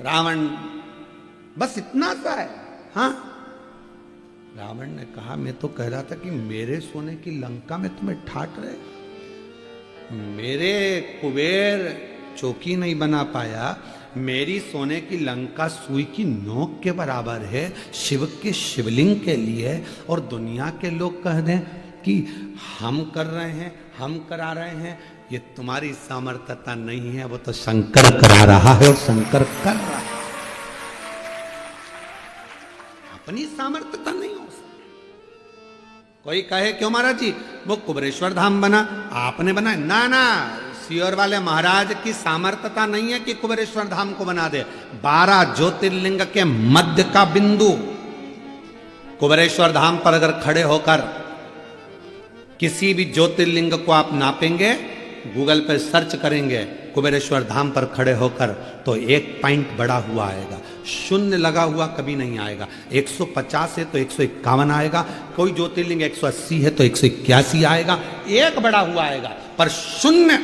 रावण बस इतना सा है। हाँ, रावण ने कहा मैं तो कह रहा था कि मेरे सोने की लंका में तुम्हें ठाट रहे, मेरे कुबेर चौकी नहीं बना पाया, मेरी सोने की लंका सुई की नोक के बराबर है शिव के शिवलिंग के लिए, और दुनिया के लोग कह दें कि हम कर रहे हैं, हम करा रहे हैं, ये तुम्हारी सामर्थ्यता नहीं है, वो तो शंकर करा रहा है और शंकर कर रहा है, अपनी सामर्थ्यता नहीं हो सकती। कोई कहे क्यों महाराज जी वो कुबेरेश्वर धाम बना, आपने बनाया? ना, सियोर वाले महाराज की सामर्थ्यता नहीं है कि कुबेरेश्वर धाम को बना दे। 12 ज्योतिर्लिंग के मध्य का बिंदु कुबेरेश्वर धाम पर अगर खड़े होकर किसी भी ज्योतिर्लिंग को आप नापेंगे, गूगल पर सर्च करेंगे कुबेरेश्वर धाम पर खड़े होकर, तो 1 पॉइंट बड़ा हुआ आएगा, शून्य लगा हुआ कभी नहीं आएगा। 150 है तो 151 आएगा, कोई ज्योतिर्लिंग 180 है तो 181 आएगा, एक बड़ा हुआ आएगा, पर शून्य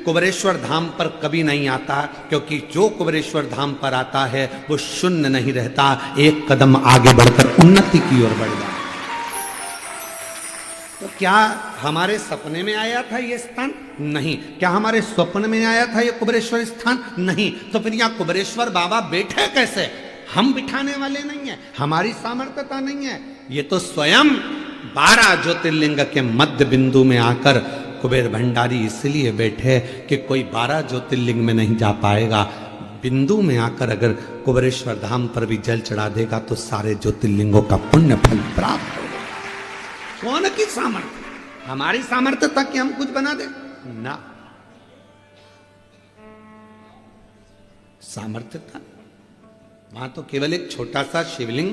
कुबेरेश्वर धाम पर कभी नहीं आता, क्योंकि जो कुबेरेश्वर धाम पर आता है वो शून्य नहीं रहता, एक कदम आगे बढ़कर उन्नति की ओर बढ़ जाता। तो क्या हमारे सपने में आया था ये स्थान? नहीं। क्या हमारे स्वप्न में आया था ये कुबेरेश्वर स्थान? नहीं। तो फिर यहाँ कुबेरेश्वर बाबा बैठे कैसे? हम बिठाने वाले नहीं है, हमारी सामर्थ्यता नहीं है, ये तो स्वयं 12 ज्योतिर्लिंग के मध्य बिंदु में आकर कुबेर भंडारी इसलिए बैठे कि कोई 12 ज्योतिर्लिंग में नहीं जा पाएगा, बिंदु में आकर अगर कुबेरेश्वर धाम पर भी जल चढ़ा देगा तो सारे ज्योतिर्लिंगों का पुण्य फल प्राप्त होगा। कौन की सामर्थ्य? हमारी सामर्थ्य तक कि हम कुछ बना दे ना, सामर्थ्यता वहां तो केवल एक छोटा सा शिवलिंग,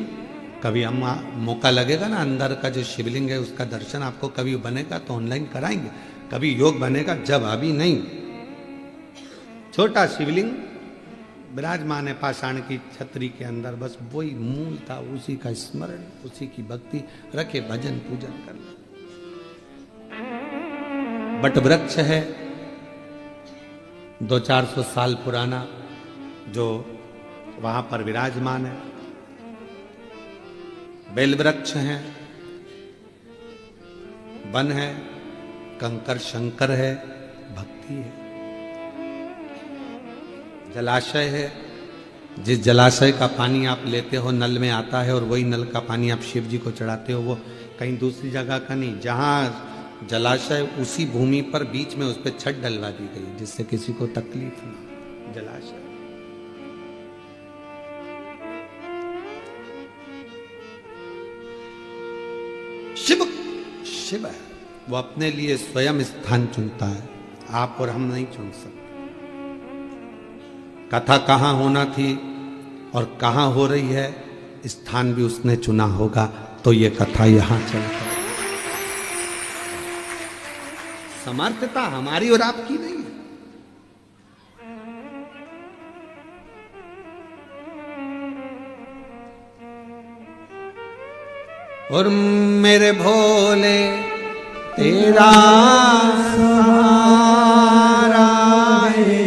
कभी हम मौका लगेगा ना, अंदर का जो शिवलिंग है उसका दर्शन आपको कभी बनेगा तो ऑनलाइन कराएंगे, कभी योग बनेगा, जब अभी नहीं। छोटा शिवलिंग विराजमान है पाषाण की छतरी के अंदर, बस वही मूल था, उसी का स्मरण, उसी की भक्ति रखे, भजन पूजन कर ले। बट वृक्ष है 200-400 साल पुराना जो वहां पर विराजमान है, बेल वृक्ष है, वन है, कंकर शंकर है, भक्ति है, जलाशय है, जिस जलाशय का पानी आप लेते हो नल में आता है और वही नल का पानी आप शिव जी को चढ़ाते हो, वो कहीं दूसरी जगह का नहीं। जहां जलाशय उसी भूमि पर बीच में उस पर छत डलवा दी गई जिससे किसी को तकलीफ ना। जलाशय शिव है, वो अपने लिए स्वयं स्थान चुनता है, आप और हम नहीं चुन सकते। कथा कहाँ होना थी और कहाँ हो रही है, स्थान भी उसने चुना होगा, तो ये कथा यहां चलती है। समर्थता हमारी और आपकी नहीं है। और मेरे भोले तेरा सहारा है,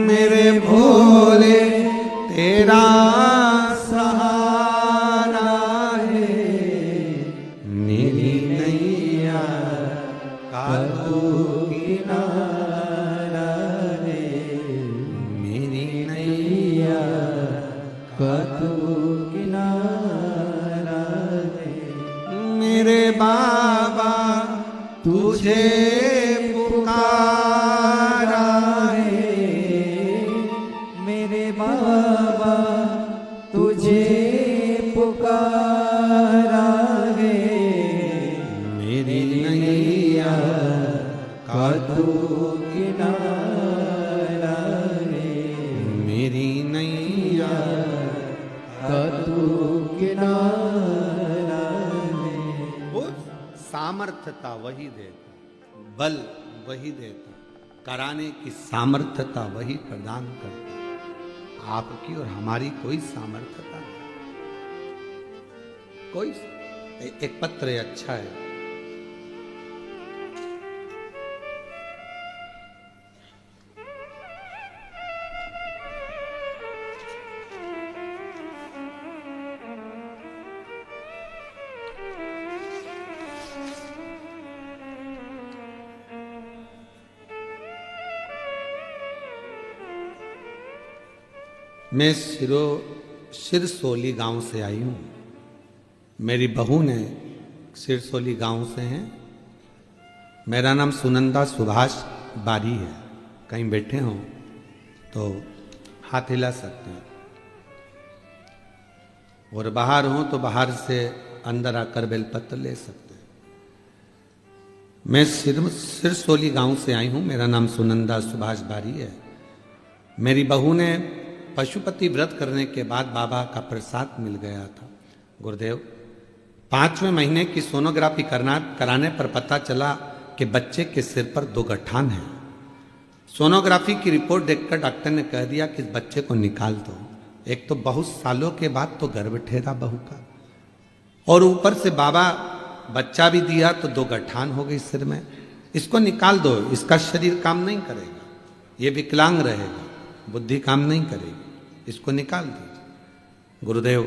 मेरे भोले तेरा सहारा कादू किनारा रे मेरी नैया कादू किनारा रे मेरे बाबा तुझे पुकारा रे मेरे बाबा तुझे पुकारा रे मेरी नैया कादू किनारा रे मेरी नैया कादू किनारा रे वो सामर्थ्यता वही देता, बल वही देता, कराने की सामर्थ्यता वही प्रदान करता। आपकी और हमारी कोई सामर्थ्यता नहीं, कोई। एक पत्र अच्छा है, मैं सिरसोली गांव से आई हूँ। मेरी बहू ने सिरसोली गांव से हैं। मेरा नाम सुनंदा सुभाष बारी है। कहीं बैठे हों तो हाथ हिला सकते हैं, और बाहर हों तो बाहर से अंदर आकर बेलपत्र ले सकते हैं। मैं सिरसोली गांव से आई हूँ। मेरा नाम सुनंदा सुभाष बारी है। मेरी बहू ने पशुपति व्रत करने के बाद बाबा का प्रसाद मिल गया था। गुरुदेव, 5वें महीने की सोनोग्राफी कराने पर पता चला कि बच्चे के सिर पर 2 गठान हैं। सोनोग्राफी की रिपोर्ट देखकर डॉक्टर ने कह दिया कि इस बच्चे को निकाल दो। एक तो बहुत सालों के बाद तो गर्भ ठहरा बहू का, और ऊपर से बाबा बच्चा भी दिया तो 2 गठान हो गई सिर में। इसको निकाल दो, इसका शरीर काम नहीं करेगा, ये विकलांग रहेगा, बुद्धि काम नहीं करेगी, इसको निकाल दीजिए। गुरुदेव,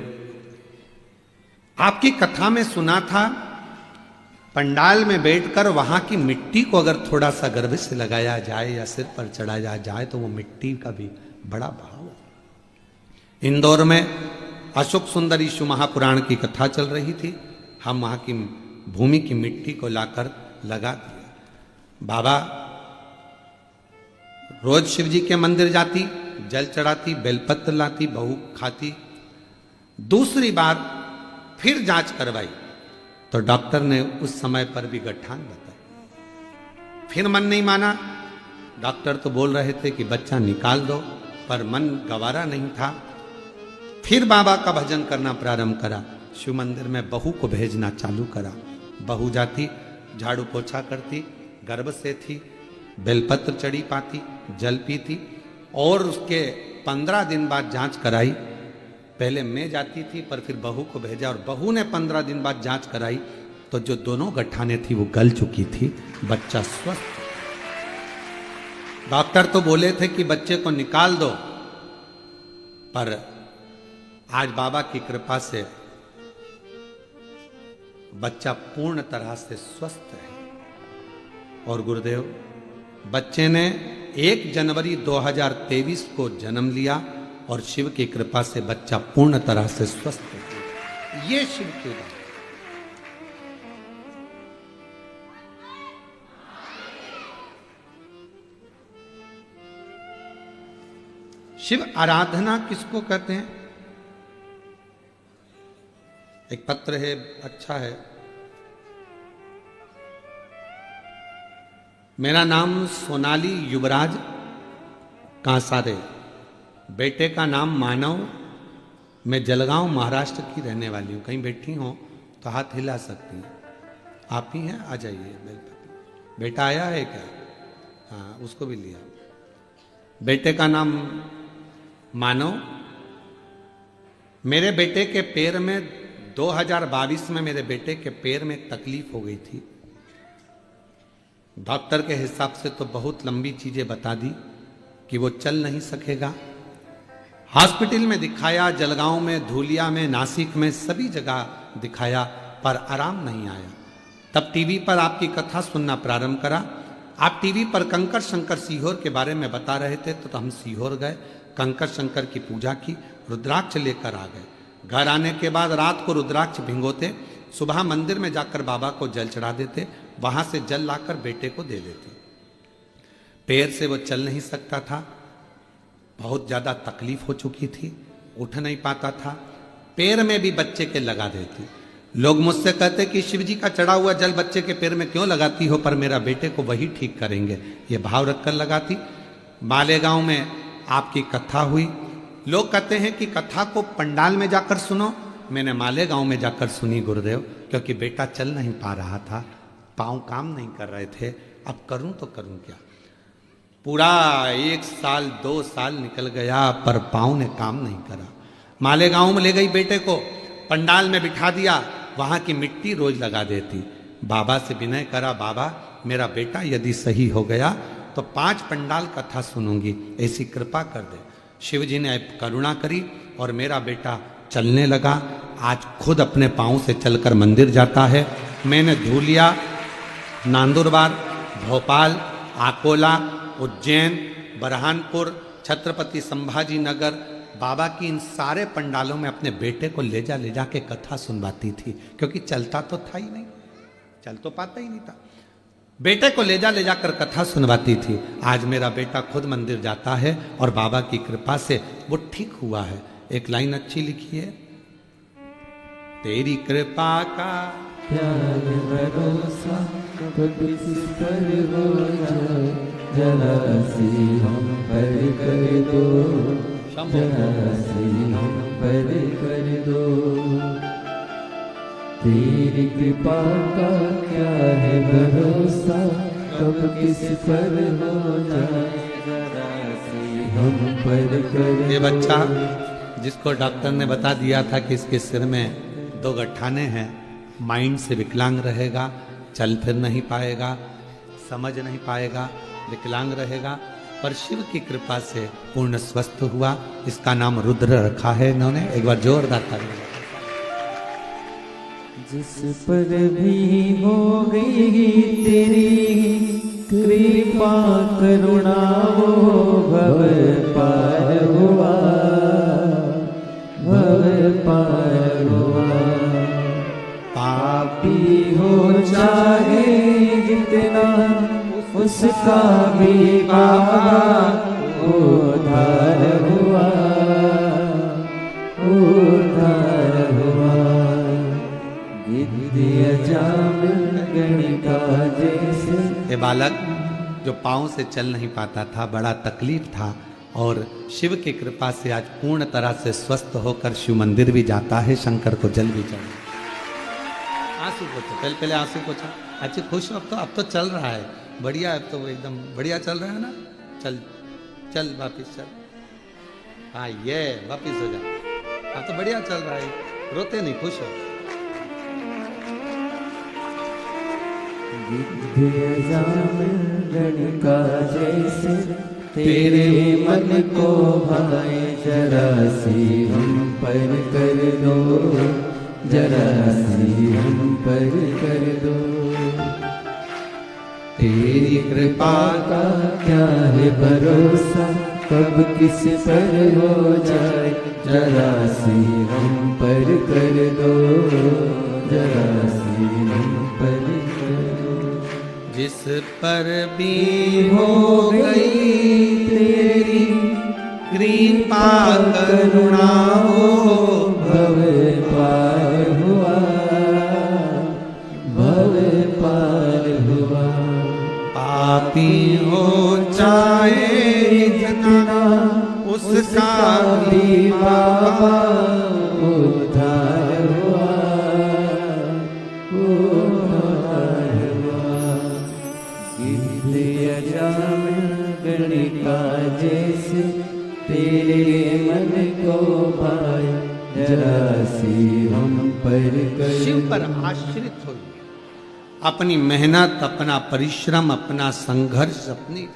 आपकी कथा में सुना था पंडाल में बैठकर वहां की मिट्टी को अगर थोड़ा सा गर्भ से लगाया जाए या सिर पर चढ़ाया जाए तो वो मिट्टी का भी बड़ा भाव है। इंदौर में अशोक सुंदर ईशु महापुराण की कथा चल रही थी। हम वहां की भूमि की मिट्टी को लाकर लगा दिया। बाबा रोज शिव जी के मंदिर जाती, जल चढ़ाती, बेलपत्र लाती, बहू खाती। दूसरी बार फिर जांच करवाई तो डॉक्टर ने उस समय पर भी गठान बताया। फिर मन नहीं माना। डॉक्टर तो बोल रहे थे कि बच्चा निकाल दो, पर मन गवारा नहीं था। फिर बाबा का भजन करना प्रारंभ करा, शिव मंदिर में बहू को भेजना चालू करा। बहू जाती, झाड़ू पोछा करती, गर्भ से थी, बेलपत्र चढ़ी पाती, जल पीती, और उसके 15 दिन बाद जांच कराई। पहले मैं जाती थी पर फिर बहू को भेजा, और बहू ने 15 दिन बाद जांच कराई तो जो दोनों गठाने थी वो गल चुकी थी, बच्चा स्वस्थ। डॉक्टर तो बोले थे कि बच्चे को निकाल दो, पर आज बाबा की कृपा से बच्चा पूर्ण तरह से स्वस्थ है। और गुरुदेव, बच्चे ने 1 जनवरी 2023 को जन्म लिया और शिव की कृपा से बच्चा पूर्ण तरह से स्वस्थ हो गया। ये शिव की बात। शिव आराधना किसको कहते हैं? एक पत्र है, अच्छा है। मेरा नाम सोनाली युवराज कांसारे, बेटे का नाम मानव। मैं जलगांव महाराष्ट्र की रहने वाली हूँ। कहीं बैठी हो तो हाथ हिला सकती हैं। आप ही हैं, आ जाइए। बेटा आया है क्या? हाँ, उसको भी लिया। बेटे का नाम मानव। मेरे बेटे के पैर में 2022 में मेरे बेटे के पैर में तकलीफ हो गई थी। डॉक्टर के हिसाब से तो बहुत लंबी चीजें बता दी कि वो चल नहीं सकेगा। हॉस्पिटल में दिखाया, जलगांव में, धूलिया में, नासिक में, सभी जगह दिखाया, पर आराम नहीं आया। तब टीवी पर आपकी कथा सुनना प्रारंभ करा। आप टीवी पर कंकर शंकर सीहोर के बारे में बता रहे थे, तो हम सीहोर गए, कंकर शंकर की पूजा की, रुद्राक्ष लेकर आ गए। घर आने के बाद रात को रुद्राक्ष भिंगोते, सुबह मंदिर में जाकर बाबा को जल चढ़ा देते, वहां से जल लाकर बेटे को दे देते। पैर से वो चल नहीं सकता था, बहुत ज्यादा तकलीफ हो चुकी थी, उठ नहीं पाता था। पैर में भी बच्चे के लगा देती। लोग मुझसे कहते कि शिव जी का चढ़ा हुआ जल बच्चे के पैर में क्यों लगाती हो, पर मेरा बेटे को वही ठीक करेंगे, ये भाव रखकर लगाती। मालेगांव में आपकी कथा हुई। लोग कहते हैं कि कथा को पंडाल में जाकर सुनो, मैंने मालेगांव में जाकर सुनी गुरुदेव, क्योंकि बेटा चल नहीं पा रहा था, पाँव काम नहीं कर रहे थे, अब करूं तो करूं क्या। पूरा 1 साल 2 साल निकल गया, पर पाँव ने काम नहीं करा। मालेगांव में ले गई बेटे को, पंडाल में बिठा दिया, वहां की मिट्टी रोज लगा देती। बाबा से विनय करा, बाबा मेरा बेटा यदि सही हो गया तो 5 पंडाल कथा सुनूंगी, ऐसी कृपा कर दे। शिव जी ने करुणा करी और मेरा बेटा चलने लगा। आज खुद अपने पाँव से चलकर मंदिर जाता है। मैंने धूलिया, नांदुरबार, भोपाल, आकोला, उज्जैन, बरहानपुर, छत्रपति संभाजी नगर, बाबा की इन सारे पंडालों में अपने बेटे को ले जा के कथा सुनवाती थी, क्योंकि चलता तो था ही नहीं, चल तो पाता ही नहीं था। बेटे को ले जाकर कथा सुनवाती थी। आज मेरा बेटा खुद मंदिर जाता है और बाबा की कृपा से वो ठीक हुआ है। एक लाइन अच्छी लिखी है, तेरी कृपा का क्या है भरोसा, कब किस पर हो जाए, जरा सी हम पर कर दो, जरा सी हम पर कर दो। तेरी कृपा का क्या है भरोसा, कब किस पर हो जाए, जरा सी हम पर कर दो। ये बच्चा जिसको डॉक्टर ने बता दिया था कि इसके सिर में 2 गठाने हैं, माइंड से विकलांग रहेगा, चल फिर नहीं पाएगा, समझ नहीं पाएगा, विकलांग रहेगा, पर शिव की कृपा से पूर्ण स्वस्थ हुआ। इसका नाम रुद्र रखा है इन्होंने। एक बार जोरदार ताली। जिस पर भी हो गई तेरी कृपा करुणा, वो भव पार हुआ, भव पार हुआ। पापी हो चाहे जितना, उसका भी बाबा उद्धार हुआ, उद्धार हुआ। गिद्ध जामिन गणिका जैसे। ये बालक जो पाँव से चल नहीं पाता था, बड़ा तकलीफ था, और शिव की कृपा से आज पूर्ण तरह से स्वस्थ होकर शिव मंदिर भी जाता है, शंकर को जल भी चढ़ा। आंसू पोछो, पहले आंसू पोछो। अच्छी खुश हो, अब तो चल रहा है, बढ़िया, अब तो एकदम बढ़िया चल रहा है ना। चल चल वापिस चल, हाँ ये वापिस हो जा, अब तो बढ़िया चल रहा है, रोते नहीं, खुश हो। गणिका जैसे तेरे मन को भाए, जरा सी हम पर कर दो, जरा सी हम पर कर दो। तेरी कृपा का क्या है भरोसा, कब किस पर हो जाए, जरा सी हम पर कर दो, जरा सी हम पर कर दो। जिस पर भी हो गई तेरी कृपा करुणा, हो भव पार हुआ, भव पार हुआ। पापी हो चाहे जितना, उसका भी बाबा उद्धार हुआ, उद्धार हुआ। गिद्ध जामिन गणिका जैसे तेरे मन को भाए, जरा सी हम पर कर। शिव पर आश्रित हो, अपनी मेहनत, अपना परिश्रम, अपना संघर्ष, अपनी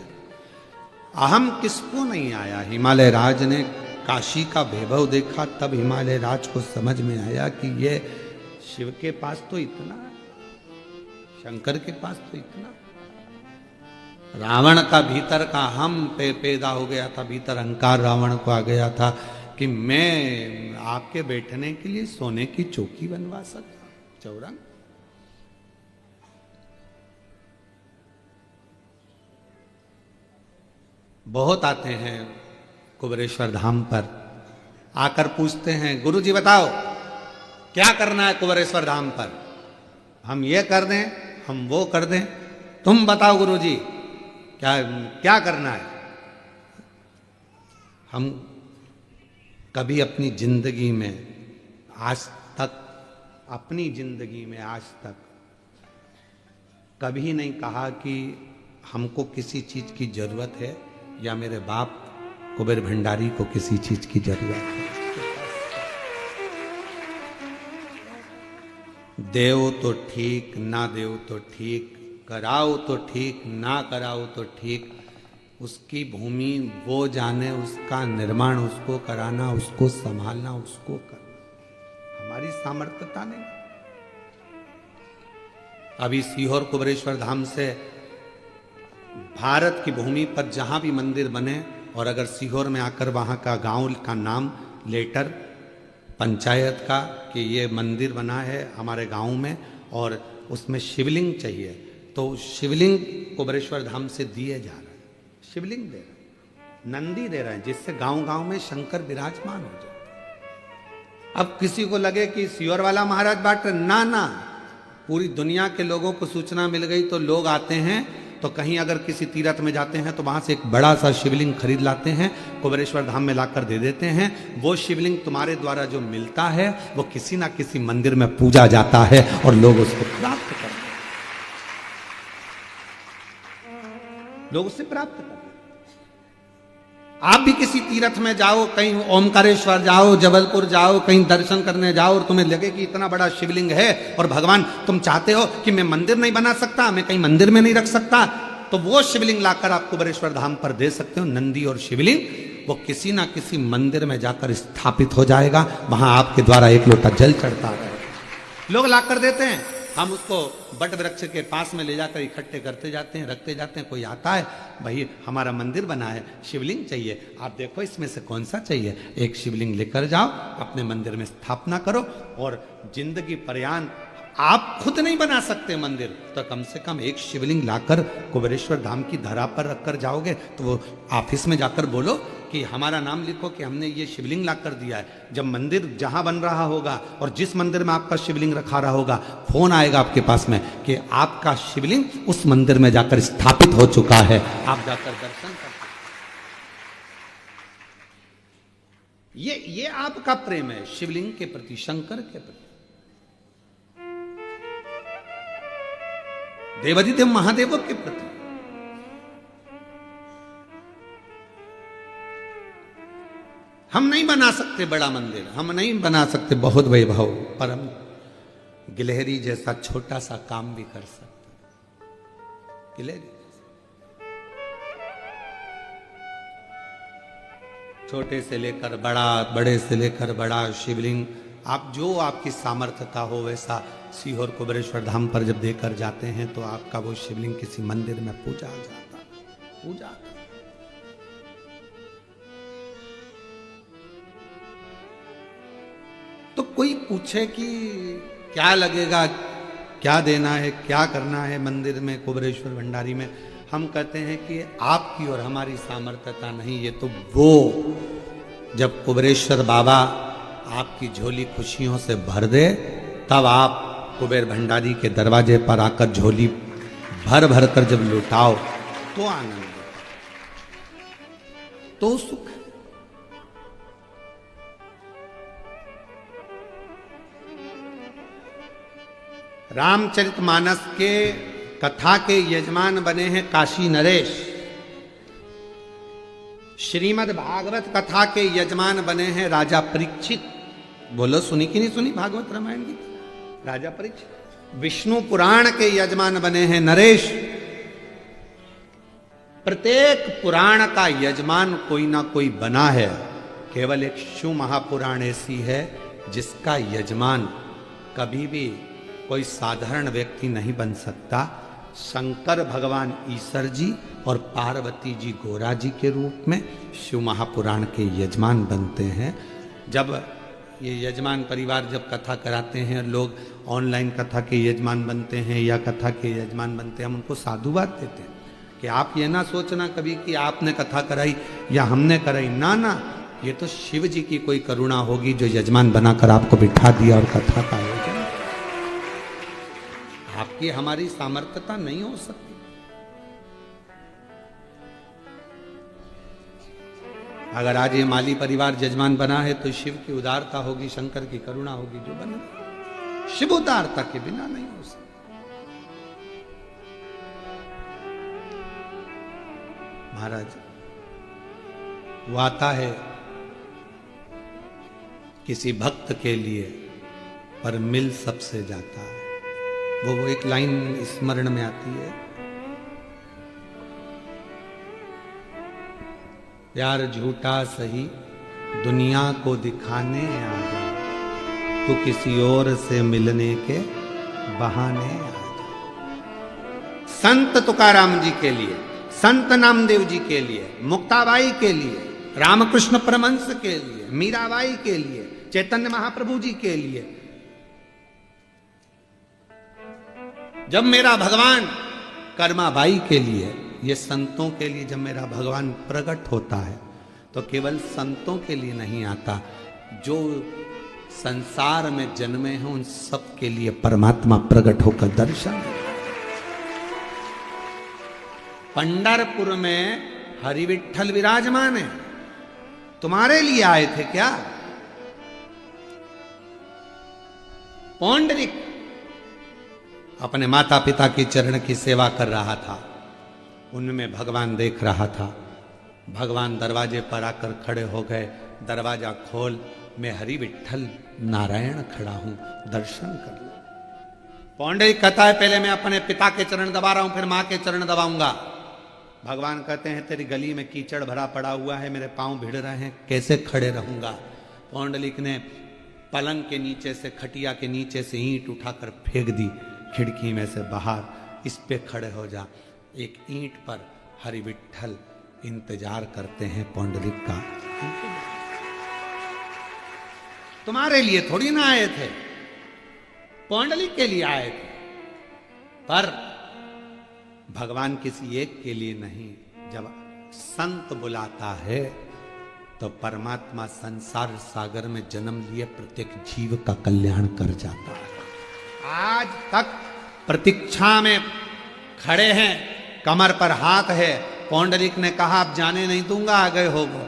अहम किसको नहीं आया। हिमालय राज ने काशी का वैभव देखा, तब हिमालय राज को समझ में आया कि ये शिव के पास तो इतना है। शंकर के पास तो इतना। रावण का भीतर का हम पैदा हो गया था, भीतर अहंकार रावण को आ गया था कि मैं आपके बैठने के लिए सोने की चौकी बनवा सकता, चौरंग। बहुत आते हैं कुबेरेश्वर धाम पर, आकर पूछते हैं गुरु जी बताओ क्या करना है कुबेरेश्वर धाम पर, हम ये कर दें, हम वो कर दें, तुम बताओ गुरु जी क्या क्या करना है। हम कभी अपनी जिंदगी में आज तक, अपनी जिंदगी में आज तक कभी नहीं कहा कि हमको किसी चीज की जरूरत है या मेरे बाप कुबेर भंडारी को किसी चीज की जरूरत है। देव तो ठीक, ना देव तो ठीक, कराओ तो ठीक, ना कराओ तो ठीक, उसकी भूमि वो जाने, उसका निर्माण उसको कराना, उसको संभालना, उसको करना, हमारी सामर्थ्यता नहीं। अभी सीहोर कुबेरेश्वर धाम से भारत की भूमि पर जहां भी मंदिर बने, और अगर सीहोर में आकर वहां का गांव का नाम लेटर पंचायत का कि ये मंदिर बना है हमारे गांव में और उसमें शिवलिंग चाहिए, तो शिवलिंग कुबेरेश्वर धाम से दिए जा रहे हैं, शिवलिंग दे रहे हैं, नंदी दे रहे हैं, जिससे गांव गांव में शंकर विराजमान हो जाए। अब किसी को लगे कि सीहोर वाला महाराज बांट रहे, ना ना, पूरी दुनिया के लोगों को सूचना मिल गई तो लोग आते हैं। तो कहीं अगर किसी तीर्थ में जाते हैं तो वहां से एक बड़ा सा शिवलिंग खरीद लाते हैं, कुबेरेश्वर धाम में लाकर दे देते हैं। वो शिवलिंग तुम्हारे द्वारा जो मिलता है वो किसी ना किसी मंदिर में पूजा जाता है और लोग उसको प्राप्त करते हैं, लोग उससे प्राप्त करते हैं। आप भी किसी तीर्थ में जाओ, कहीं ओमकारेश्वर जाओ, जबलपुर जाओ, कहीं दर्शन करने जाओ और तुम्हें लगे कि इतना बड़ा शिवलिंग है और भगवान तुम चाहते हो कि मैं मंदिर नहीं बना सकता, मैं कहीं मंदिर में नहीं रख सकता, तो वो शिवलिंग लाकर आप कुबेरेश्वर धाम पर दे सकते हो। नंदी और शिवलिंग वो किसी ना किसी मंदिर में जाकर स्थापित हो जाएगा, वहां आपके द्वारा एक लोटा जल चढ़ता है, लोग लाकर देते हैं। हम उसको बट वृक्ष के पास में ले जाकर इकट्ठे करते जाते हैं, रखते जाते हैं। कोई आता है, भाई हमारा मंदिर बना है, शिवलिंग चाहिए, आप देखो इसमें से कौन सा चाहिए, एक शिवलिंग लेकर जाओ, अपने मंदिर में स्थापना करो। और जिंदगी पर्यान आप खुद नहीं बना सकते मंदिर, तो कम से कम एक शिवलिंग लाकर कुबेरेश्वर धाम की धरा पर रखकर जाओगे तो वो ऑफिस में जाकर बोलो कि हमारा नाम लिखो कि हमने ये शिवलिंग लाकर दिया है। जब मंदिर जहां बन रहा होगा और जिस मंदिर में आपका शिवलिंग रखा रहा होगा, फोन आएगा आपके पास में कि आपका शिवलिंग उस मंदिर में जाकर स्थापित हो चुका है, आप जाकर दर्शन कर। ये आपका प्रेम है शिवलिंग के प्रति, शंकर के प्रति। देवादिदेव महादेव के प्रति। हम नहीं बना सकते बड़ा मंदिर, हम नहीं बना सकते बहुत वैभव, पर हम गिलहरी जैसा छोटा सा काम भी कर सकते। गिलहरी छोटे से लेकर बड़ा, बड़े से लेकर बड़ा शिवलिंग, आप जो आपकी सामर्थ्यता हो वैसा सीहोर कुबेरेश्वर धाम पर जब देकर जाते हैं तो आपका वो शिवलिंग किसी मंदिर में पूजा जाता, पूजा। तो कोई पूछे कि क्या लगेगा, क्या देना है, क्या करना है मंदिर में कुबेरेश्वर भंडारी में, हम कहते हैं कि आपकी और हमारी सामर्थ्यता नहीं, ये तो वो जब कुबेरेश्वर बाबा आपकी झोली खुशियों से भर दे तब आप कुबेर भंडारी के दरवाजे पर आकर झोली भर भर कर जब लुटाओ तो आनंद, तो सुख। रामचरितमानस के कथा के यजमान बने हैं काशी नरेश। श्रीमद् भागवत कथा के यजमान बने हैं राजा परीक्षित। बोलो सुनी कि नहीं सुनी भागवत रामायण की? राजा परीक्षित। विष्णु पुराण के यजमान बने हैं नरेश। प्रत्येक पुराण का यजमान कोई ना कोई बना है। केवल एक शिव महापुराण ऐसी है जिसका यजमान कभी भी कोई साधारण व्यक्ति नहीं बन सकता। शंकर भगवान ईश्वर जी और पार्वती जी गोरा जी के रूप में शिव महापुराण के यजमान बनते हैं। जब ये यजमान परिवार जब कथा कराते हैं, लोग ऑनलाइन कथा के यजमान बनते हैं या कथा के यजमान बनते हैं, हम उनको साधुवाद देते हैं कि आप ये ना सोचना कभी कि आपने कथा कराई या हमने कराई, ना ना, ये तो शिव जी की कोई करुणा होगी जो यजमान बनाकर आपको बिठा दिया और कथा का आयोजन। आपकी हमारी सामर्थ्यता नहीं हो सकती। अगर आज ये माली परिवार यजमान बना है तो शिव की उदारता होगी, शंकर की करुणा होगी जो बने। शिव उदारता के बिना नहीं हो सकता। महाराज वो आता है किसी भक्त के लिए पर मिल सबसे जाता है। वो एक लाइन स्मरण में आती है, प्यार झूठा सही दुनिया को दिखाने आ जा, तू किसी और से मिलने के बहाने आ जा। संत तुकाराम जी के लिए, संत नामदेव जी के लिए, मुक्ताबाई के लिए, रामकृष्ण परमहंस के लिए, मीराबाई के लिए, चैतन्य महाप्रभु जी के लिए, जब मेरा भगवान कर्माबाई के लिए, ये संतों के लिए जब मेरा भगवान प्रकट होता है तो केवल संतों के लिए नहीं आता, जो संसार में जन्मे हैं उन सब के लिए परमात्मा प्रकट होकर दर्शन। पंढरपुर में हरि विठ्ठल विराजमान है, तुम्हारे लिए आए थे क्या? पौंडरिक अपने माता पिता की चरण की सेवा कर रहा था, उनमें भगवान देख रहा था। भगवान दरवाजे पर आकर खड़े हो गए, दरवाजा खोल, मैं हरि विठ्ठल नारायण खड़ा हूं, दर्शन कर लो। पौंडरिक कहता है पहले मैं अपने पिता के चरण दबा रहा हूं, फिर मां के चरण दबाऊंगा। भगवान कहते हैं तेरी गली में कीचड़ भरा पड़ा हुआ है, मेरे पांव भिड़ रहे हैं, कैसे खड़े रहूंगा। पौंडलिक ने पलंग के नीचे से, खटिया के नीचे से ईंट उठाकर फेंक दी खिड़की में से बाहर, इस पे खड़े हो जा। एक ईंट पर हरि विठ्ठल इंतजार करते हैं पौंडलिक का। तुम्हारे लिए थोड़ी ना आए थे, पौंडलिक के लिए आए थे। पर भगवान किसी एक के लिए नहीं, जब संत बुलाता है तो परमात्मा संसार सागर में जन्म लिए प्रत्येक जीव का कल्याण कर जाता है। आज तक प्रतीक्षा में खड़े हैं, कमर पर हाथ है। पौंडलिक ने कहा अब जाने नहीं दूंगा, आ गए हो वो,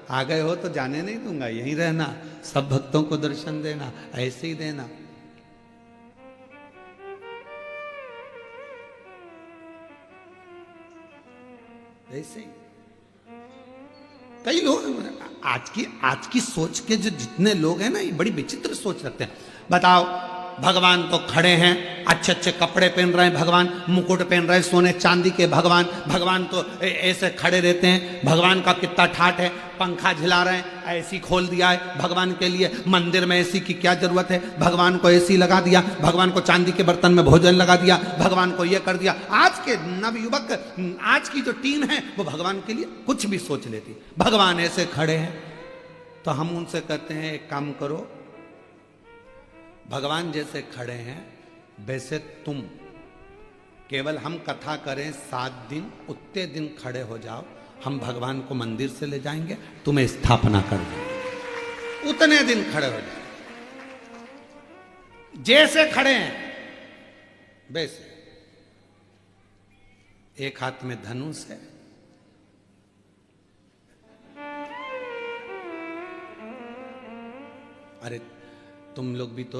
आ गए हो तो जाने नहीं दूंगा, यहीं रहना, सब भक्तों को दर्शन देना, ऐसे ही देना। ऐसे ही कई लोग आज की सोच के जो जितने लोग हैं ना, ये बड़ी विचित्र सोच रखते हैं। बताओ, भगवान तो खड़े हैं, अच्छे अच्छे कपड़े पहन रहे हैं, भगवान मुकुट पहन रहे हैं सोने चांदी के, भगवान तो ऐसे खड़े रहते हैं। भगवान का कितना ठाठ है, पंखा झिला रहे हैं, ऐसी खोल दिया है भगवान के लिए। मंदिर में एसी की क्या जरूरत है, भगवान को एसी लगा दिया, भगवान को चांदी के बर्तन में भोजन लगा दिया, भगवान को ये कर दिया। आज के नवयुवक, आज की जो टीम है वो भगवान के लिए कुछ भी सोच लेती। भगवान ऐसे खड़े हैं तो हम उनसे कहते हैं एक काम करो, भगवान जैसे खड़े हैं वैसे तुम, केवल हम कथा करें 7 दिन, उतने दिन खड़े हो जाओ, हम भगवान को मंदिर से ले जाएंगे, तुम्हें स्थापना कर देंगे। उतने दिन खड़े हो जाओ, जैसे खड़े हैं वैसे। एक हाथ में धनुष है, अरे तुम लोग भी तो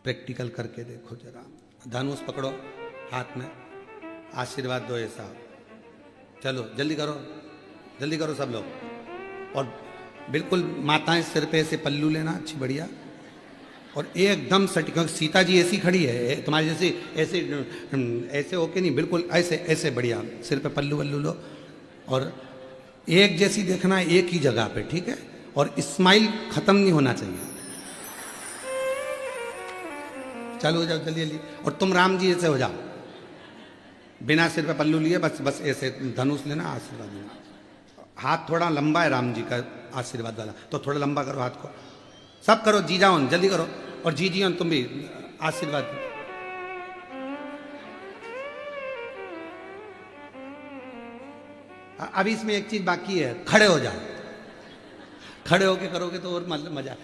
प्रैक्टिकल करके देखो जरा। धनुष पकड़ो हाथ में, आशीर्वाद दो ऐसा। चलो जल्दी करो सब लोग। और बिल्कुल माताएं सिर पे ऐसे पल्लू लेना, अच्छी बढ़िया, और एकदम सटीक। सीता जी ऐसी खड़ी है तुम्हारी जैसे, ऐसे होके नहीं, बिल्कुल ऐसे बढ़िया सिर पे पल्लू वल्लू लो, और एक जैसी देखना एक ही जगह पे, ठीक है। और स्माइल खत्म नहीं होना चाहिए, चालू हो जाओ जल्दी जल्दी। और तुम राम जी ऐसे हो जाओ, बिना सिर पे पल्लू लिए, बस बस ऐसे धनुष लेना, आशीर्वाद लेना। हाथ थोड़ा लंबा है राम जी का आशीर्वाद वाला, तो थोड़ा लंबा करो हाथ को। सब करो, जी जाओ जल्दी करो। और जी जी तुम भी आशीर्वाद दो। अभी इसमें एक चीज बाकी है, खड़े हो जाओ। खड़े होके करोगे तो और मतलब मजा।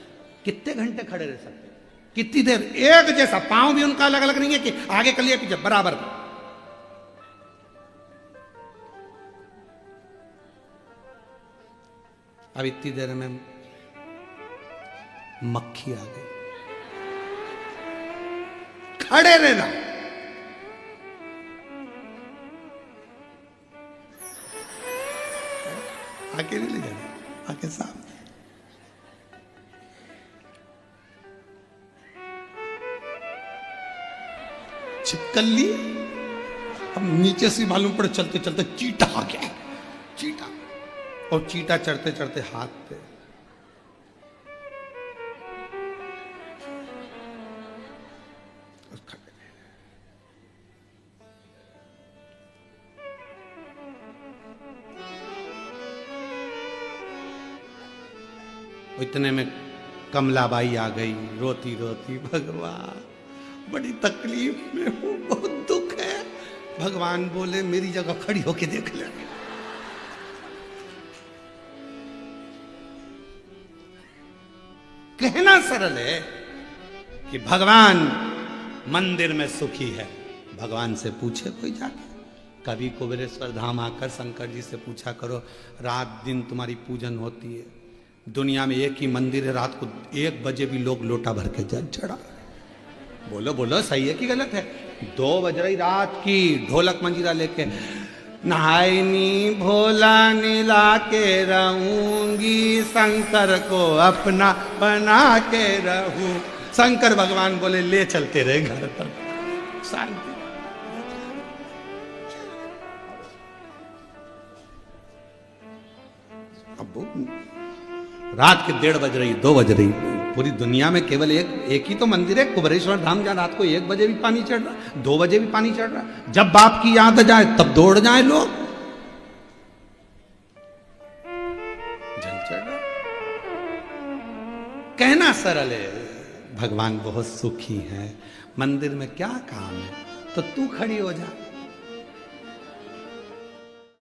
कितने घंटे खड़े रह सकते, कितनी देर एक जैसा? पांव भी उनका अलग अलग नहीं है कि आगे कर लिया पीछे, बराबर। अब इतनी देर में मक्खी आ गई। खड़े रहना। आके नहीं ले जाना, आके सामने। छिपकली। अब नीचे से मालूम पड़े चलते चलते चीटा आ गया, चीटा। और चीटा चढ़ते चढ़ते हाथ पे। इतने में कमलाबाई आ गई रोती रोती, भगवान बड़ी तकलीफ में हूं, बहुत दुख है। भगवान बोले मेरी जगह खड़ी होके देख ले। कहना सरल है कि भगवान मंदिर में सुखी है। भगवान से पूछे कोई जाके। कभी कुबेरेश्वर धाम आकर शंकर जी से पूछा करो, रात दिन तुम्हारी पूजन होती है, दुनिया में एक ही मंदिर है, रात को 1 बजे भी लोग लोटा भर के जल चढ़ा। बोलो बोलो सही है कि गलत है? 2 बज रही रात की, ढोलक मंजीरा लेके, नहायनी भोला नीला के रहूंगी, शंकर को अपना बना के रहूं। शंकर भगवान बोले ले चलते रहे घर पर, शांति। अब रात के 1:30 बज रही, 2 बज रही, पूरी दुनिया में केवल एक ही तो मंदिर है कुबेरेश्वर धाम, जहां रात को 1 बजे भी पानी चढ़ रहा, 2 बजे भी पानी चढ़ रहा। जब बाप की याद आ जाए तब दौड़ जाए लोग। जल चढ़ रहा। कहना सरल है, भगवान बहुत सुखी है, मंदिर में क्या काम है? तो तू खड़ी हो जा।